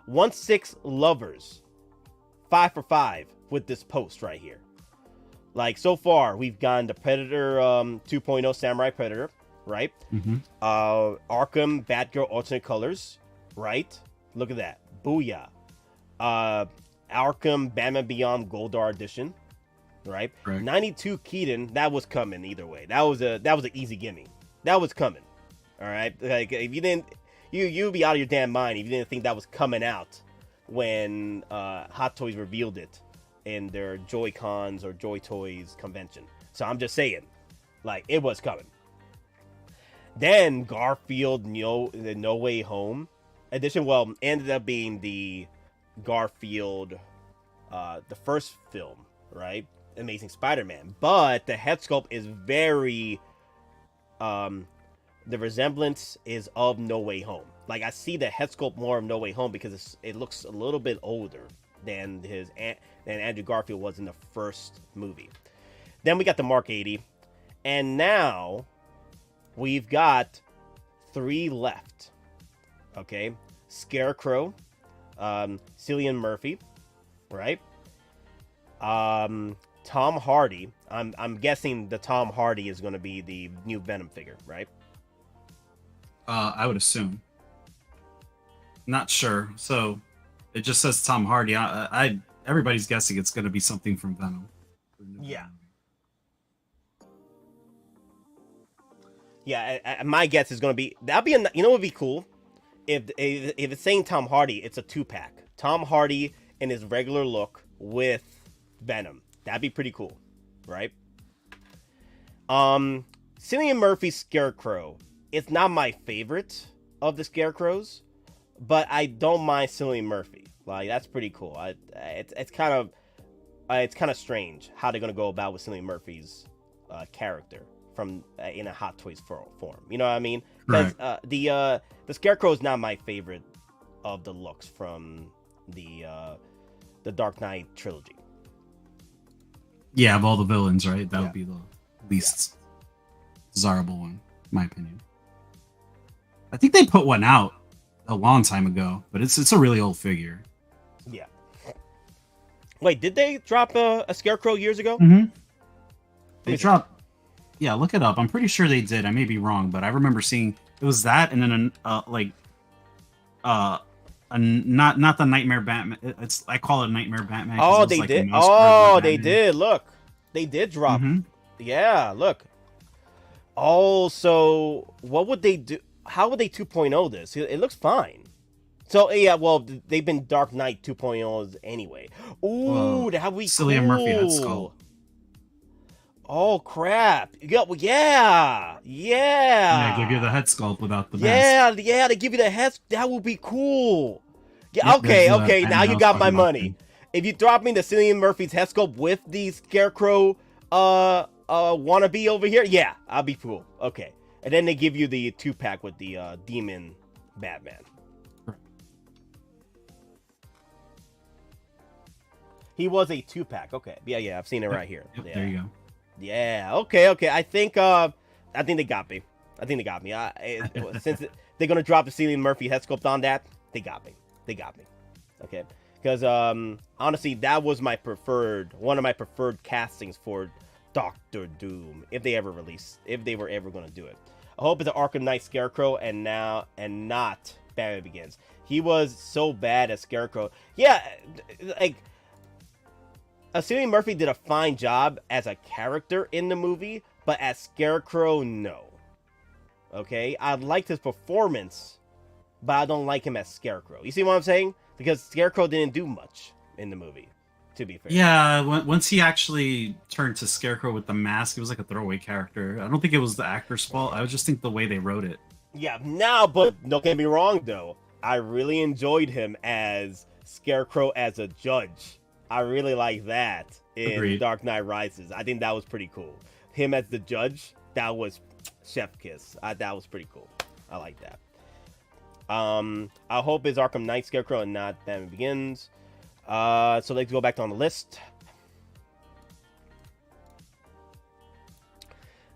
[SPEAKER 9] 1/6 lovers. 5 for 5 with this post right here. Like, so far, we've gotten the Predator 2.0 Samurai Predator, right?
[SPEAKER 10] Mm-hmm.
[SPEAKER 9] Arkham Batgirl alternate colors, right? Look at that. Booyah. Arkham Batman Beyond Goldar edition, right?
[SPEAKER 10] Correct.
[SPEAKER 9] 92 Keaton, that was coming either way. That was an easy gimme. That was coming. All right? Like, if you didn't, you'd be out of your damn mind if you didn't think that was coming out when Hot Toys revealed it in their Joy-Cons or Joy Toys convention. So I'm just saying, Like, it was coming. Then Garfield the No Way Home edition, well, ended up being the Garfield, the first film, right? Amazing Spider-Man. But the head sculpt is very, the resemblance is of No Way Home. Like, I see the head sculpt more of No Way Home because it looks a little bit older than Andrew Garfield was in the first movie. Then we got the Mark 80. And now we've got 3 left. Okay? Scarecrow, Cillian Murphy, right? Tom Hardy. I'm guessing the Tom Hardy is going to be the new Venom figure, right?
[SPEAKER 10] I would assume. Not sure. So it just says Tom Hardy. Everybody's guessing it's going to be something from Venom.
[SPEAKER 9] Yeah. Yeah, my guess is going to be that'd be you know what would be cool if it's saying Tom Hardy, it's a 2-pack. Tom Hardy in his regular look with Venom. That'd be pretty cool, right? Cillian Murphy's Scarecrow. It's not my favorite of the Scarecrows, but I don't mind Cillian Murphy. Like, that's pretty cool. It's kind of strange how they're gonna go about with Cillian Murphy's character from in a Hot Toys form. You know what I mean? Because the Scarecrow is not my favorite of the looks from the Dark Knight trilogy.
[SPEAKER 10] Yeah, of all the villains, right? That would be the least desirable one, in my opinion. I think they put one out a long time ago, but it's a really old figure.
[SPEAKER 9] Yeah. Wait, did they drop a Scarecrow years ago?
[SPEAKER 10] Mm-hmm. They dropped. Yeah, look it up. I'm pretty sure they did. I may be wrong, but I remember seeing it was that, and then not the Nightmare Batman. I call it Nightmare Batman.
[SPEAKER 9] Oh, they did. Oh, they did. Look, they did drop.
[SPEAKER 10] Mm-hmm.
[SPEAKER 9] Yeah, look. Oh, so what would they do? How would they 2.0 this? It looks fine. So yeah, well, they've been Dark Knight 2.0s anyway. Ooh, that would be
[SPEAKER 10] Cillian
[SPEAKER 9] cool.
[SPEAKER 10] Murphy head sculpt.
[SPEAKER 9] Oh crap! Yeah.
[SPEAKER 10] Yeah, give you the head sculpt without the mask.
[SPEAKER 9] Yeah, they give you the head. That would be cool. Yeah, yep, okay. Now you got my money. If you drop me the Cillian Murphy's head sculpt with the Scarecrow, wannabe over here, yeah, I'll be cool. Okay, and then they give you the 2-pack with the Demon Batman. He was a 2-pack. Okay, yeah, I've seen it right here.
[SPEAKER 10] Yep,
[SPEAKER 9] yeah.
[SPEAKER 10] There you go.
[SPEAKER 9] Yeah. Okay. I think they got me. Since they're gonna drop the Cillian Murphy head sculpt on that, they got me. Okay. Because honestly, that was one of my preferred castings for Doctor Doom if they were ever gonna do it. I hope it's an Arkham Knight Scarecrow and not Batman Begins. He was so bad as Scarecrow. Yeah, like. Cillian Murphy did a fine job as a character in the movie, but as Scarecrow, no. Okay? I liked his performance, but I don't like him as Scarecrow. You see what I'm saying? Because Scarecrow didn't do much in the movie, to be fair.
[SPEAKER 10] Yeah, once he actually turned to Scarecrow with the mask, it was like a throwaway character. I don't think it was the actor's fault. I just think the way they wrote it.
[SPEAKER 9] Yeah, but don't get me wrong, though. I really enjoyed him as Scarecrow as a judge. I really like that in
[SPEAKER 10] Agreed.
[SPEAKER 9] Dark Knight Rises. I think that was pretty cool. Him as the judge, that was chef kiss. That was pretty cool. I like that. I hope it's Arkham Knight Scarecrow and not Batman Begins. So let's go back on the list.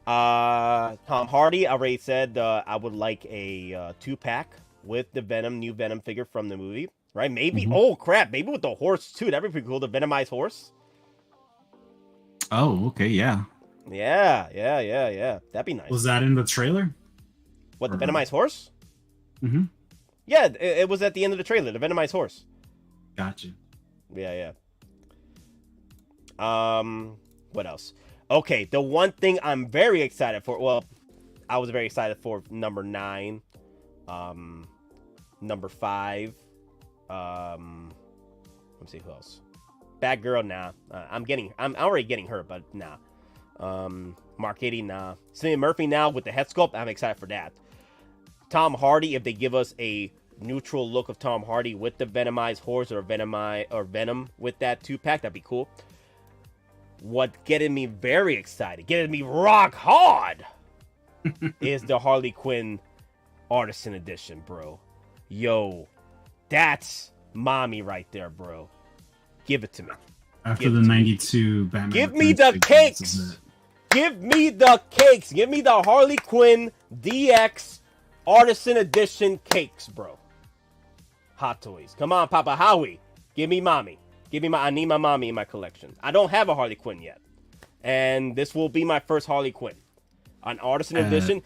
[SPEAKER 9] Tom Hardy, I already said I would like a 2-pack with the new Venom figure from the movie. Right? Maybe. Mm-hmm. Oh, crap. Maybe with the horse, too. That'd be pretty cool. The Venomized horse.
[SPEAKER 10] Oh, okay. Yeah.
[SPEAKER 9] Yeah. That'd be nice.
[SPEAKER 10] Was that in the trailer?
[SPEAKER 9] What, the Venomized horse?
[SPEAKER 10] Mm-hmm.
[SPEAKER 9] Yeah, it was at the end of the trailer. The Venomized horse.
[SPEAKER 10] Gotcha.
[SPEAKER 9] Yeah. What else? Okay, the one thing I'm very excited for. Well, I was very excited for number 9. Number 5. Let me see who else. Batgirl, nah. I'm already getting her, but nah. Mark 80, nah. Cillian Murphy now with the head sculpt, I'm excited for that. Tom Hardy, if they give us a neutral look of Tom Hardy with the Venomized horse or Venom with that 2-pack, that'd be cool. What getting me very excited, getting me rock hard, is the Harley Quinn Artisan Edition, bro. Yo, that's mommy right there, bro. Give it to me.
[SPEAKER 10] After the 92 Batman.
[SPEAKER 9] Give me the cakes. Give me the cakes. Give me the Harley Quinn DX Artisan Edition cakes, bro. Hot Toys. Come on, Papa Howie. Give me mommy. I need my mommy in my collection. I don't have a Harley Quinn yet. And this will be my first Harley Quinn. An Artisan Edition.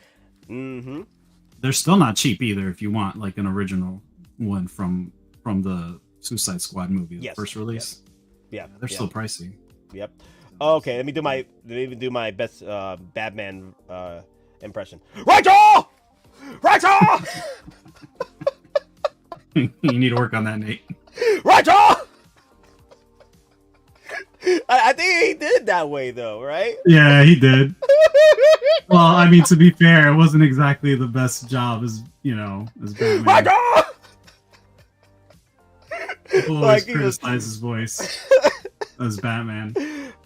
[SPEAKER 10] They're still not cheap either if you want like an original one from the Suicide Squad movie, the first release.
[SPEAKER 9] Yeah.
[SPEAKER 10] They're still pricey.
[SPEAKER 9] Yep. Okay, let me do my best Batman impression. Rachel! Rachel!
[SPEAKER 10] You need to work on that, Nate.
[SPEAKER 9] Rachel! I think he did that way though, right?
[SPEAKER 10] Yeah, he did. Well, I mean, to be fair, it wasn't exactly the best job as Batman.
[SPEAKER 9] Rachel!
[SPEAKER 10] People always criticize his voice as Batman.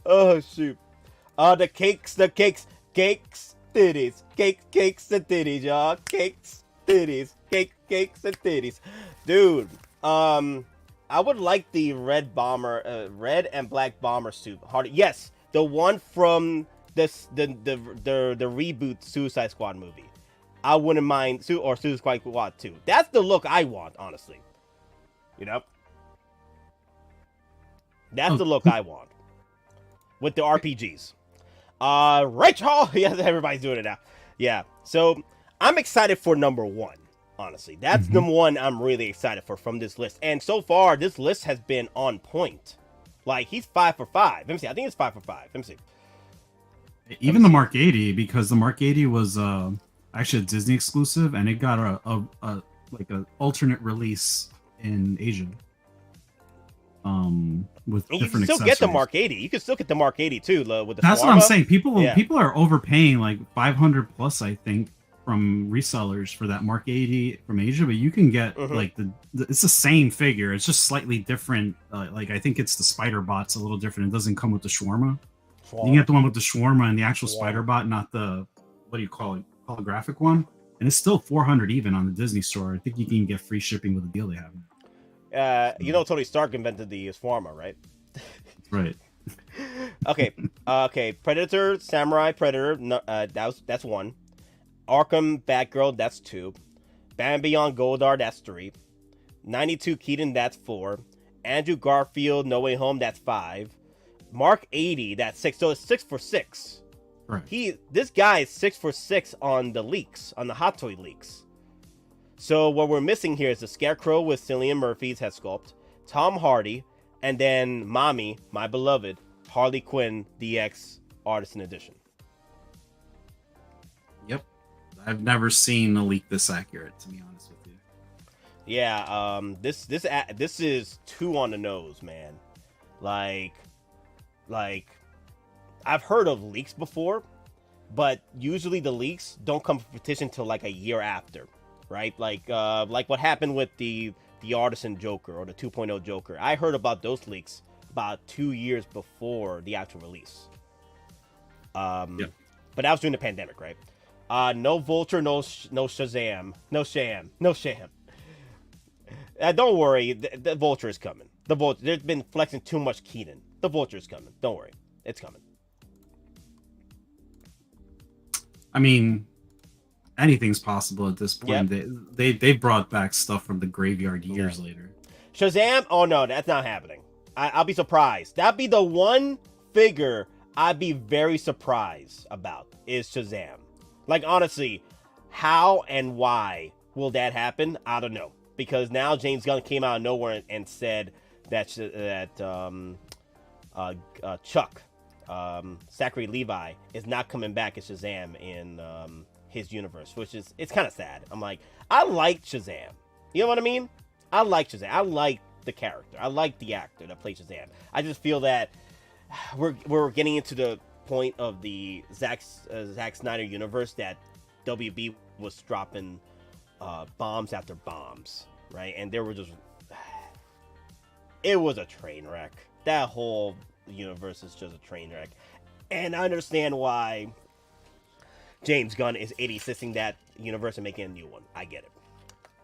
[SPEAKER 9] Oh shoot! The cakes, titties, cakes and titties, y'all. Cakes, titties, cakes and titties, dude. I would like the red and black bomber suit. Hardy, yes, the one from the reboot Suicide Squad movie. I wouldn't mind Suicide Squad 2. That's the look I want, honestly. You know, that's the look I want with the RPGs. Rachel, yeah, everybody's doing it now. Yeah, so I'm excited for number 1. Honestly, that's the one I'm really excited for from this list. And so far, this list has been on point. Like, he's 5 for 5. Let me see. I think it's 5 for 5. Let me see.
[SPEAKER 10] Even the Mark 80, because the Mark 80 was actually a Disney exclusive, and it got a alternate release in Asia. With
[SPEAKER 9] and
[SPEAKER 10] different
[SPEAKER 9] you can still
[SPEAKER 10] accessories.
[SPEAKER 9] get the Mark 80. You can still get the Mark 80 too with the.
[SPEAKER 10] That's
[SPEAKER 9] Shawarma.
[SPEAKER 10] what I'm saying. People are overpaying like 500 plus, I think, from resellers for that Mark 80 from Asia, but you can get like it's the same figure. It's just slightly different. Like I think it's the spider bot's a little different. It doesn't come with the shawarma. You can get the one with the shawarma and the actual spider bot, not the what do you call it, holographic one. And it's still 400 even on the Disney store. I think you can get free shipping with the deal they have.
[SPEAKER 9] You know, Tony Stark invented the shawarma, right?
[SPEAKER 10] Right.
[SPEAKER 9] Okay. Predator, Samurai Predator. No, that's 1. Arkham Batgirl, that's 2. Batman Beyond Goldar, that's 3. 92 Keaton, that's 4. Andrew Garfield, No Way Home, that's 5. Mark 80, that's 6. So it's 6 for 6.
[SPEAKER 10] Right.
[SPEAKER 9] This guy is 6 for 6 on the leaks, on the Hot Toy leaks. So what we're missing here is the Scarecrow with Cillian Murphy's head sculpt, Tom Hardy, and then Mommy, my beloved, Harley Quinn DX Artisan Edition.
[SPEAKER 10] Yep. I've never seen a leak this accurate, to be honest with you.
[SPEAKER 9] Yeah, this is too on the nose, man. Like I've heard of leaks before, but usually the leaks don't come to fruition till like a year after, right? Like what happened with the Artisan Joker or the 2.0 Joker. I heard about those leaks about 2 years before the actual release. But that was during the pandemic, right? No Vulture, no Shazam, no Sham. Don't worry, the Vulture is coming. The Vulture, there's been flexing too much Keaton. The Vulture is coming. Don't worry, it's coming.
[SPEAKER 10] I mean, anything's possible at this point. Yep. They brought back stuff from the graveyard years later.
[SPEAKER 9] Shazam? Oh no, that's not happening. I'll be surprised. That'd be the one figure I'd be very surprised about is Shazam. Like honestly, how and why will that happen? I don't know. Because now James Gunn came out of nowhere and said that Chuck, Zachary Levi, is not coming back as Shazam in his universe, which is, it's kind of sad. I'm like, I like Shazam. You know what I mean? I like Shazam. I like the character. I like the actor that plays Shazam. I just feel that we're getting into the point of the Zack Snyder universe that WB was dropping bombs after bombs, right? And there were just, it was a train wreck. That whole universe is just a train wreck. And I understand why James Gunn is 86ing that universe and making a new one. I get it.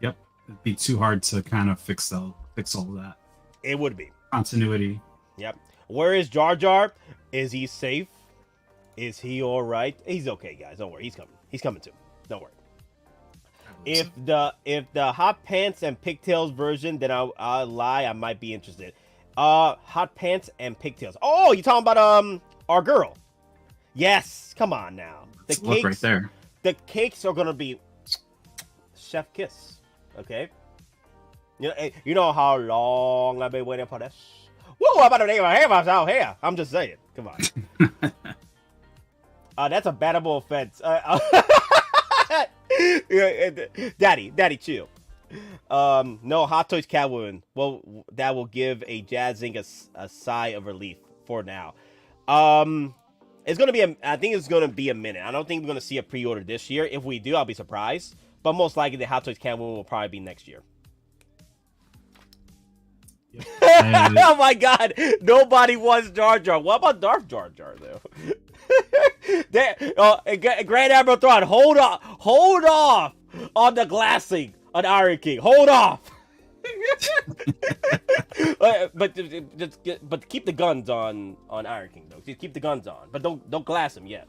[SPEAKER 10] Yep. It'd be too hard to kind of fix all of that.
[SPEAKER 9] It would be.
[SPEAKER 10] Continuity.
[SPEAKER 9] Yep. Where is Jar Jar? Is he safe? Is he all right? He's okay, guys. Don't worry. He's coming. He's coming too. Don't worry. If the hot pants and pigtails version, then I'll lie. I might be interested. Hot pants and pigtails. Oh, you talking about our girl? Yes. Come on now. The
[SPEAKER 10] Look
[SPEAKER 9] cakes
[SPEAKER 10] right there.
[SPEAKER 9] The cakes are gonna be chef kiss. Okay. You know how long I've been waiting for this. Whoa! I'm about to name my hair myself here. I'm just saying. Come on. That's a bannable offense. Daddy, chill. No Hot Toys Catwoman. Well, that will give a Jazzing a sigh of relief for now. It's gonna be I think it's gonna be a minute. I don't think we're gonna see a pre-order this year. If we do, I'll be surprised. But most likely, the Hot Toys Catwoman will probably be next year. Oh my God! Nobody wants Jar Jar. What about Darth Jar Jar though? Grand Admiral Thrawn, hold off on the glassing on Iron King. Hold off. but keep the guns on Iron King though. Just keep the guns on, but don't glass him yet.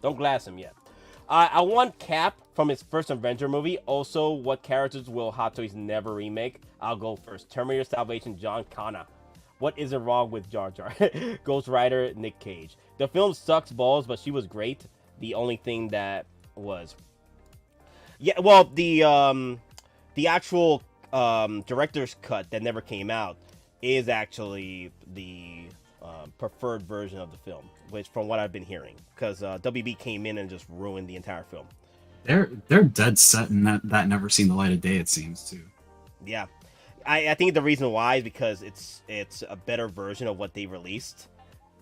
[SPEAKER 9] Don't glass him yet. I want Cap from his first Avenger movie. Also, what characters will Hot Toys never remake? I'll go first. Terminator Salvation, John Connor. What isn't wrong with Jar Jar? Ghost Rider, Nick Cage. The film sucks balls, but she was great. The only thing that was... Yeah, well, the actual director's cut that never came out is actually the preferred version of the film, which from what I've been hearing, because WB came in and just ruined the entire film.
[SPEAKER 10] They're dead set in that never seen the light of day, it seems, too.
[SPEAKER 9] Yeah. I think the reason why is because it's a better version of what they released.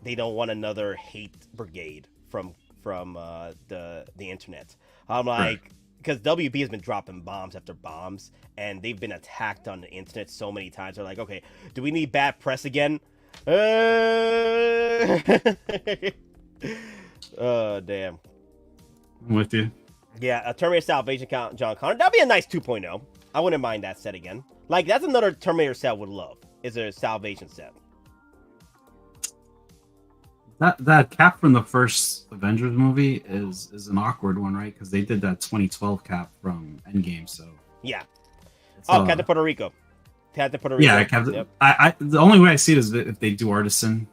[SPEAKER 9] They don't want another hate brigade from the internet. I'm like, because WB has been dropping bombs after bombs, and they've been attacked on the internet so many times. They're like, okay, do we need bad press again? Oh, damn.
[SPEAKER 10] I'm with you.
[SPEAKER 9] Yeah, a Terminator Salvation John Connor. That'd be a nice 2.0. I wouldn't mind that set again. Like, that's another Terminator set I would love. Is a Salvation set.
[SPEAKER 10] That Cap from the first Avengers movie is an awkward one, right? Because they did that 2012 Cap from Endgame, so...
[SPEAKER 9] Yeah. Captain Puerto Rico. Captain Puerto Rico.
[SPEAKER 10] Yeah, Captain... Yep. The only way I see it is if they do Artisan.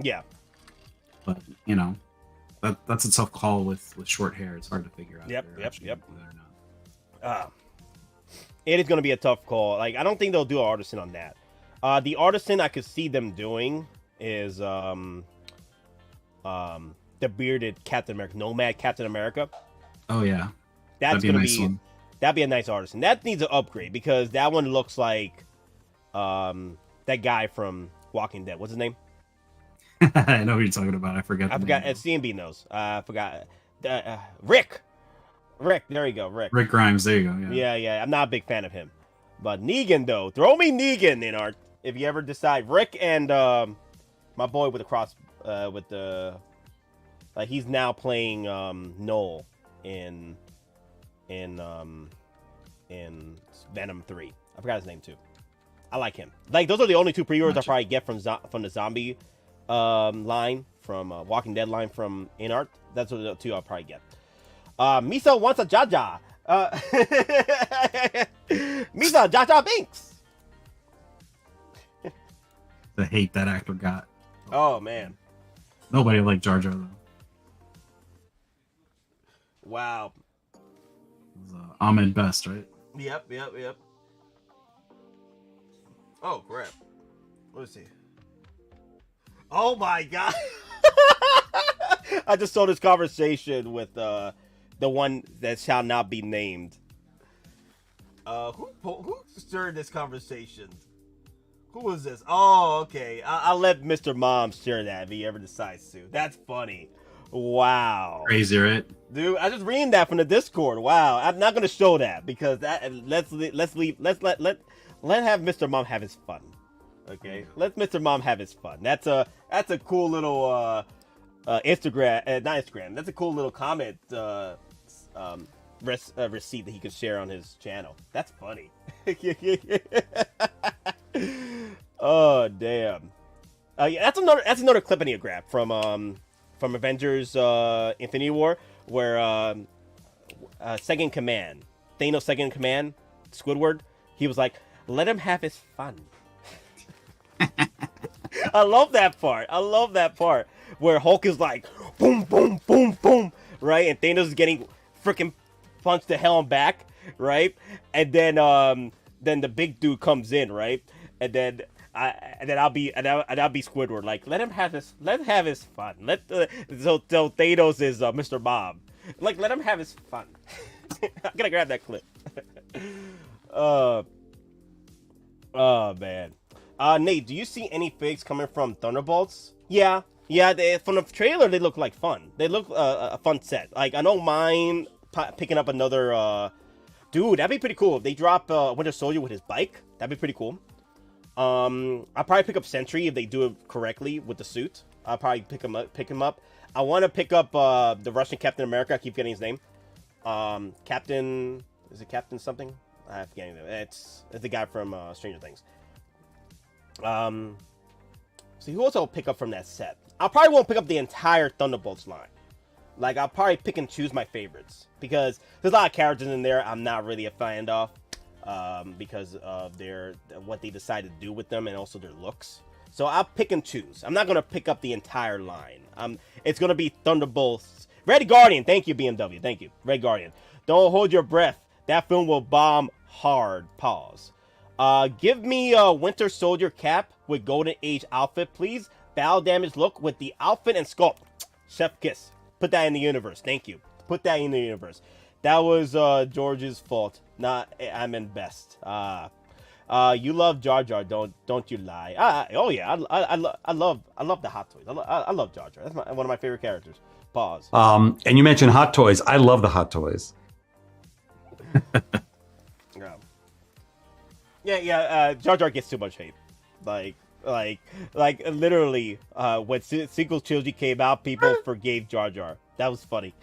[SPEAKER 9] Yeah.
[SPEAKER 10] But, you know, that's a tough call with short hair. It's hard to figure out.
[SPEAKER 9] Yep. It is going to be a tough call. Like, I don't think they'll do an Artisan on that. The Artisan I could see them doing is the bearded Captain America, Nomad Captain America.
[SPEAKER 10] Oh yeah,
[SPEAKER 9] that'd be a nice Artisan. That needs an upgrade because that one looks like that guy from Walking Dead. What's his name?
[SPEAKER 10] I know who you're talking about. I forgot.
[SPEAKER 9] CMB knows. I forgot. Rick. There you go. Rick
[SPEAKER 10] Grimes. There you go.
[SPEAKER 9] Yeah. I'm not a big fan of him, but Negan though. Throw me Negan in art if you ever decide. Rick and my boy with the cross with the he's now playing Noel in Venom 3. I forgot his name too. I like him. Like those are the only two pre-orders I probably get from the zombie line from Walking Dead line from INART. That's the two I'll probably get. Misa wants a Jaja. Misa Jaja Binks.
[SPEAKER 10] The hate that actor got.
[SPEAKER 9] Oh man.
[SPEAKER 10] Nobody liked Jar Jar though.
[SPEAKER 9] Wow.
[SPEAKER 10] It was, Ahmed Best, right?
[SPEAKER 9] Yep. Oh crap. Let's see. Oh my god. I just saw this conversation with the one that shall not be named. Who stirred this conversation? Who was this? Oh, okay. I'll let Mr. Mom share that if he ever decides to. That's funny. Wow.
[SPEAKER 10] Crazy, right?
[SPEAKER 9] Dude, I just reading that from the Discord. Wow. I'm not gonna show that because that let's have Mr. Mom have his fun. Okay. Let Mr. Mom have his fun. That's a cool little Instagram, not Instagram. That's a cool little comment receipt that he could share on his channel. That's funny. Oh damn. Yeah, that's another clip I need to grab from Avengers Infinity War where second command, Thanos' second in command, Squidward, he was like, let him have his fun. I love that part where Hulk is like boom boom boom boom, right, and Thanos is getting freaking punched the hell on back, right, and then the big dude comes in, right, and then I'll be Squidward, like let him have his fun. So Thanos is Mr. Bob, like let him have his fun. I'm gonna grab that clip. Oh man. Nate, do you see any figs coming from Thunderbolts? Yeah. From the trailer, they look like fun. They look a fun set. Like I don't mind picking up another. Dude, that'd be pretty cool if they drop Winter Soldier with his bike. That'd be pretty cool. I'll probably pick up Sentry if they do it correctly with the suit. I'll probably pick him up. I want to pick up the Russian Captain America. I keep getting his name. Captain, is it Captain something? I forget his name. It's the guy from Stranger Things. So who else I'll pick up from that set? I probably won't pick up the entire Thunderbolts line. Like I'll probably pick and choose my favorites because there's a lot of characters in there I'm not really a fan of. Because of what they decide to do with them and also their looks. So I'll pick and choose. I'm not gonna pick up the entire line. It's gonna be Thunderbolts. Red Guardian, thank you BMW, thank you. Red Guardian. Don't hold your breath. That film will bomb hard. Pause. Give me a Winter Soldier cap with Golden Age outfit, please. Battle damage look with the outfit and sculpt. Chef kiss. Put that in the universe. Thank you. Put that in the universe. That was George's fault. Not I'm in best. You love Jar Jar, don't you lie? Oh yeah, I love the Hot Toys. I love Jar Jar. That's one of my favorite characters. Pause.
[SPEAKER 14] And you mentioned Hot Toys. I love the Hot Toys.
[SPEAKER 9] Yeah. Jar Jar gets too much hate. Like literally, when sequel trilogy came out, people forgave Jar Jar. That was funny.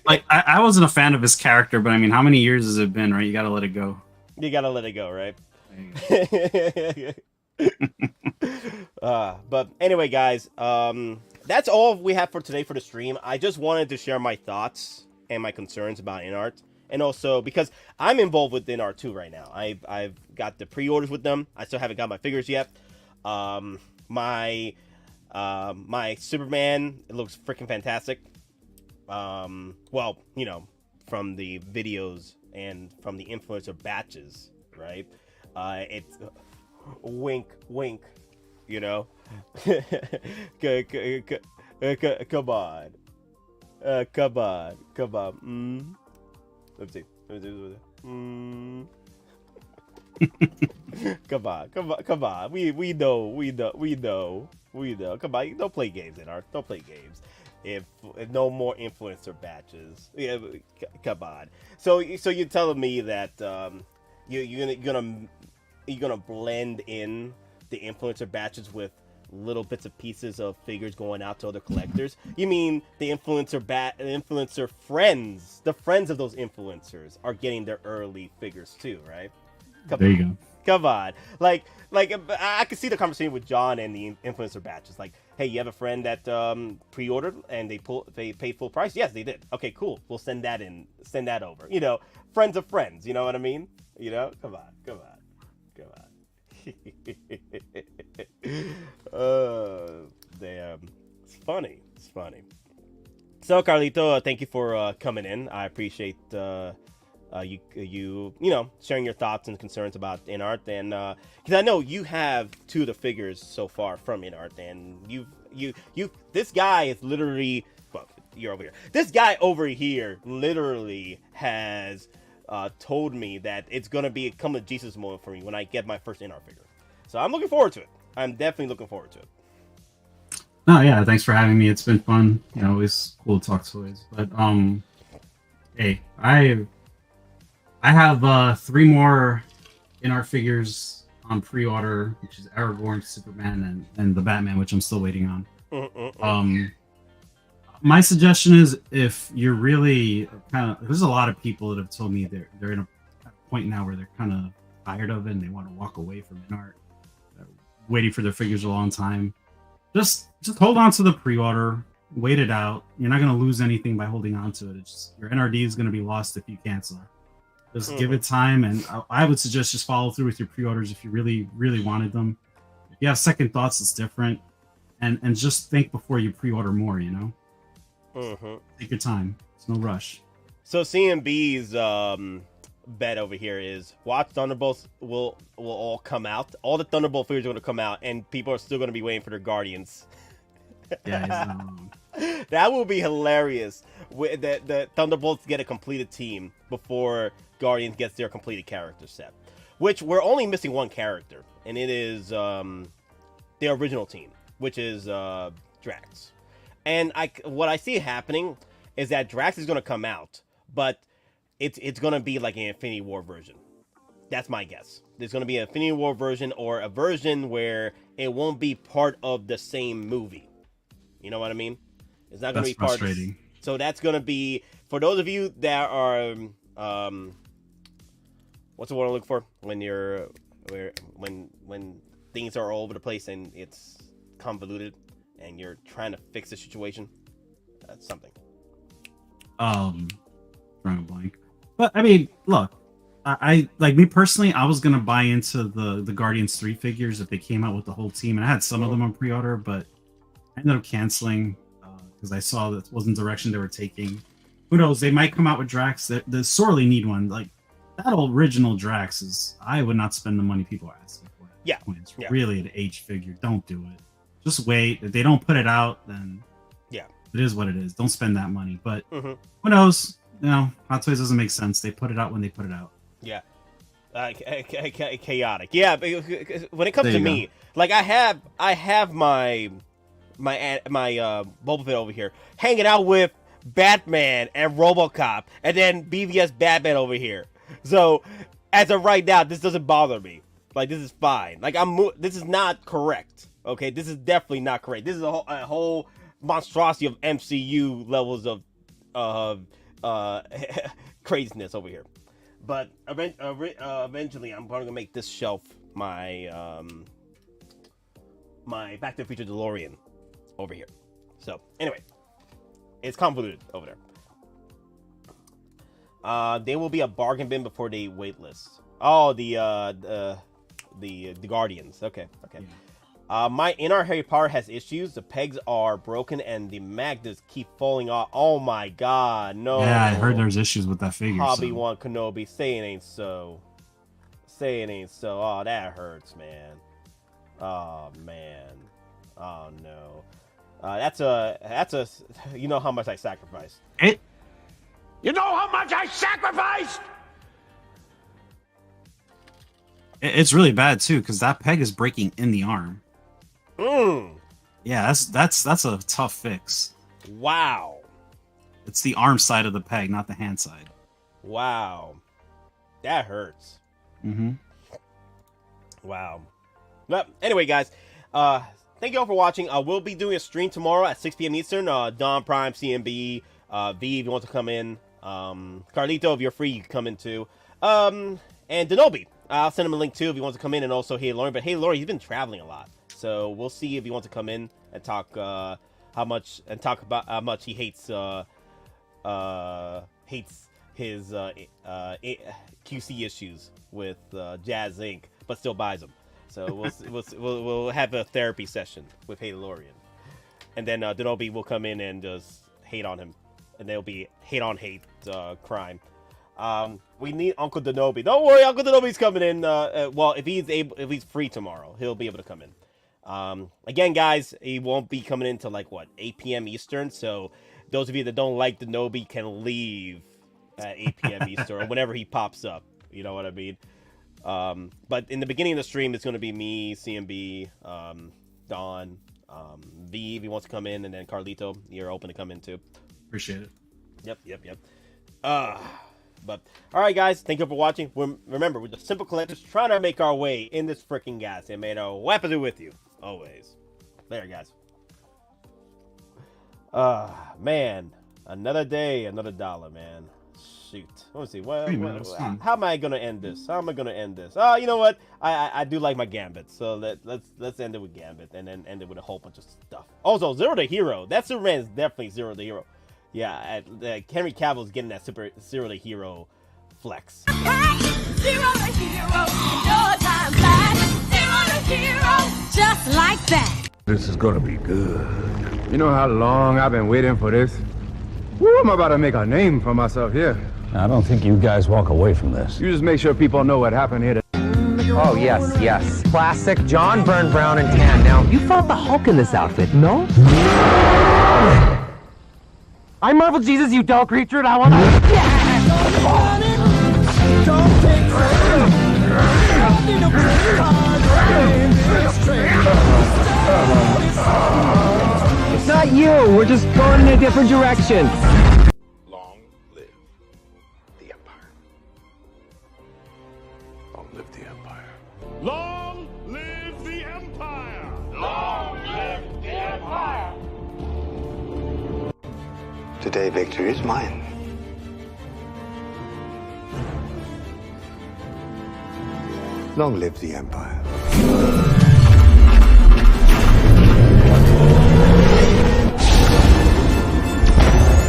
[SPEAKER 10] Like I wasn't a fan of his character, but I mean, how many years has it been, right? You gotta let it go.
[SPEAKER 9] You gotta let it go, right? But anyway, guys, that's all we have for today for the stream. I just wanted to share my thoughts and my concerns about INART, and also because I'm involved with INART too right now. I've got the pre-orders with them. I still haven't got my figures yet. My Superman, it looks freaking fantastic. Well, you know, from the videos and from the influencer batches, right? It's wink, you know. Come on. Let's see. Come on. We know. Come on, don't play games, INART. Don't play games. If no more influencer batches, yeah, come on. So you're telling me that you're gonna blend in the influencer batches with little bits and pieces of figures going out to other collectors? You mean the influencer friends, the friends of those influencers are getting their early figures too, right?
[SPEAKER 10] There you go.
[SPEAKER 9] Come on, like I could see the conversation with John and the influencer batches. Like, hey, you have a friend that pre-ordered and they paid full price. Yes, they did. Okay, cool. We'll send that over. You know, friends of friends. You know what I mean? You know, come on. Damn, it's funny. So Carlito, thank you for coming in. I appreciate you know, sharing your thoughts and concerns about INART, and because I know you have two of the figures so far from INART, and you this guy is literally, well, you're over here. This guy over here literally has told me that it's gonna be a come to Jesus moment for me when I get my first INART figure. So I'm looking forward to it. I'm definitely looking forward to it.
[SPEAKER 10] Oh yeah, thanks for having me. It's been fun. You know, always cool to talk toys. But hey, I have 3 more INART figures on pre-order, which is Aragorn, Superman, and the Batman, which I'm still waiting on. My suggestion is, if you're really there's a lot of people that have told me they're in a point now where they're kind of tired of it and they want to walk away from INART, waiting for their figures a long time. Just hold on to the pre-order, wait it out. You're not going to lose anything by holding on to it. It's just, your NRD is going to be lost if you cancel. Just give it time, and I would suggest just follow through with your pre-orders if you really, really wanted them. If you have second thoughts, it's different. And just think before you pre-order more, you know? Take your time. It's no rush.
[SPEAKER 9] So CMB's bet over here is watch Thunderbolts will all come out. All the Thunderbolt figures are going to come out, and people are still going to be waiting for their Guardians.
[SPEAKER 10] Yeah,
[SPEAKER 9] that will be hilarious. The Thunderbolts get a completed team before Guardians gets their completed character set. Which we're only missing one character, and it is the original team, which is Drax. And what I see happening is that Drax is going to come out, but it's going to be like an Infinity War version. That's my guess. There's going to be an Infinity War version, or a version where it won't be part of the same movie. You know what I mean? It's not going to be part of. So that's going to be, for those of you that are what's the word I look for when you're when things are all over the place and it's convoluted and you're trying to fix the situation. That's something.
[SPEAKER 10] Drawing a blank. But I mean, look, I like, me personally, I was gonna buy into the Guardians 3 figures if they came out with the whole team, and I had some of them on pre-order, but I ended up canceling because I saw that wasn't the direction they were taking. Who knows? They might come out with Drax. They sorely need one. Like, that original Drax is, I would not spend the money people are asking for.
[SPEAKER 9] Yeah.
[SPEAKER 10] It's really an H figure. Don't do it. Just wait. If they don't put it out, then
[SPEAKER 9] yeah,
[SPEAKER 10] it is what it is. Don't spend that money. But who knows? You know, Hot Toys doesn't make sense. They put it out when they put it out.
[SPEAKER 9] Yeah. Chaotic. Yeah, when it comes to me, like, I have my Boba Fett over here hanging out with Batman and RoboCop, and then BVS Batman over here. So as of right now, this doesn't bother me. Like, this is fine. Like, this is not correct. Okay, this is definitely not correct. This is a whole monstrosity of MCU levels of craziness over here. But eventually, I'm going to make this shelf my my Back to the Future DeLorean over here. So anyway, it's convoluted over there. There will be a bargain bin before they waitlist. Oh, the Guardians. Okay. My INART Harry Potter has issues. The pegs are broken and the magnets keep falling off. Oh my god, no.
[SPEAKER 10] Yeah, I heard there's issues with that figure.
[SPEAKER 9] Obi-Wan Kenobi, say it ain't so. Say it ain't so. Oh, that hurts, man. Oh man. Oh no. That's a. You know how much I sacrificed.
[SPEAKER 12] You know how much I sacrificed?
[SPEAKER 10] It's really bad too, because that peg is breaking in the arm. Yeah, that's a tough fix.
[SPEAKER 9] Wow.
[SPEAKER 10] It's the arm side of the peg, not the hand side.
[SPEAKER 9] Wow. That hurts. Wow. But anyway, guys, thank you all for watching. We'll be doing a stream tomorrow at 6 p.m. Eastern. Don Prime, CMB, V, if you want to come in. Carlito, if you're free, you can come in too. And Denobi. I'll send him a link too if he wants to come in, and also Hey Lauren. But Hey Lauren, he's been traveling a lot, so we'll see if he wants to come in and talk about how much he hates his QC issues with Jazz Inc., but still buys them. So we'll have a therapy session with Hey Lauren, and then Denobi will come in and just hate on him, and there'll be hate on hate crime. We need Uncle Denobi. Don't worry, Uncle Denobi's coming in. Well, if he's free tomorrow, he'll be able to come in. Again, guys, he won't be coming in till like what, 8 p.m. Eastern. So those of you that don't like Denobi can leave at 8 p.m. Eastern or whenever he pops up. You know what I mean? But in the beginning of the stream, it's going to be me, CMB, Don, V, if he wants to come in, and then Carlito, you're open to come in too.
[SPEAKER 10] Appreciate it.
[SPEAKER 9] Yep. But all right, guys, thank you for watching. Remember, we're the simple collectors trying to make our way in this freaking gas, and may the weapon be with you always. Later, guys. Man, another day, another dollar, man. Shoot. Let me see. How am I gonna end this? Oh, you know what? I do like my Gambit, so let's end it with Gambit, and then end it with a whole bunch of stuff. Also, Zero the Hero. That Superman is definitely Zero the Hero. Yeah, Henry Cavill is getting that Zero the Hero flex.
[SPEAKER 15] Zero the Hero, your time flies. Zero the Hero, just like that.
[SPEAKER 6] This is gonna be good. You know how long I've been waiting for this? Woo, I'm about to make a name for myself here.
[SPEAKER 16] I don't think you guys walk away from this.
[SPEAKER 6] You just make sure people know what happened here.
[SPEAKER 5] Oh, yes. Classic John Byrne Brown and tan. Now, you fought the Hulk in this outfit, no? I Marvel Jesus, you dull creature, and I want It's not you. We're just going in a different direction.
[SPEAKER 13] Long live the Empire. Long live the Empire.
[SPEAKER 7] Long live the Empire!
[SPEAKER 1] Long live the Empire!
[SPEAKER 8] Today, victory is mine. Long live the Empire.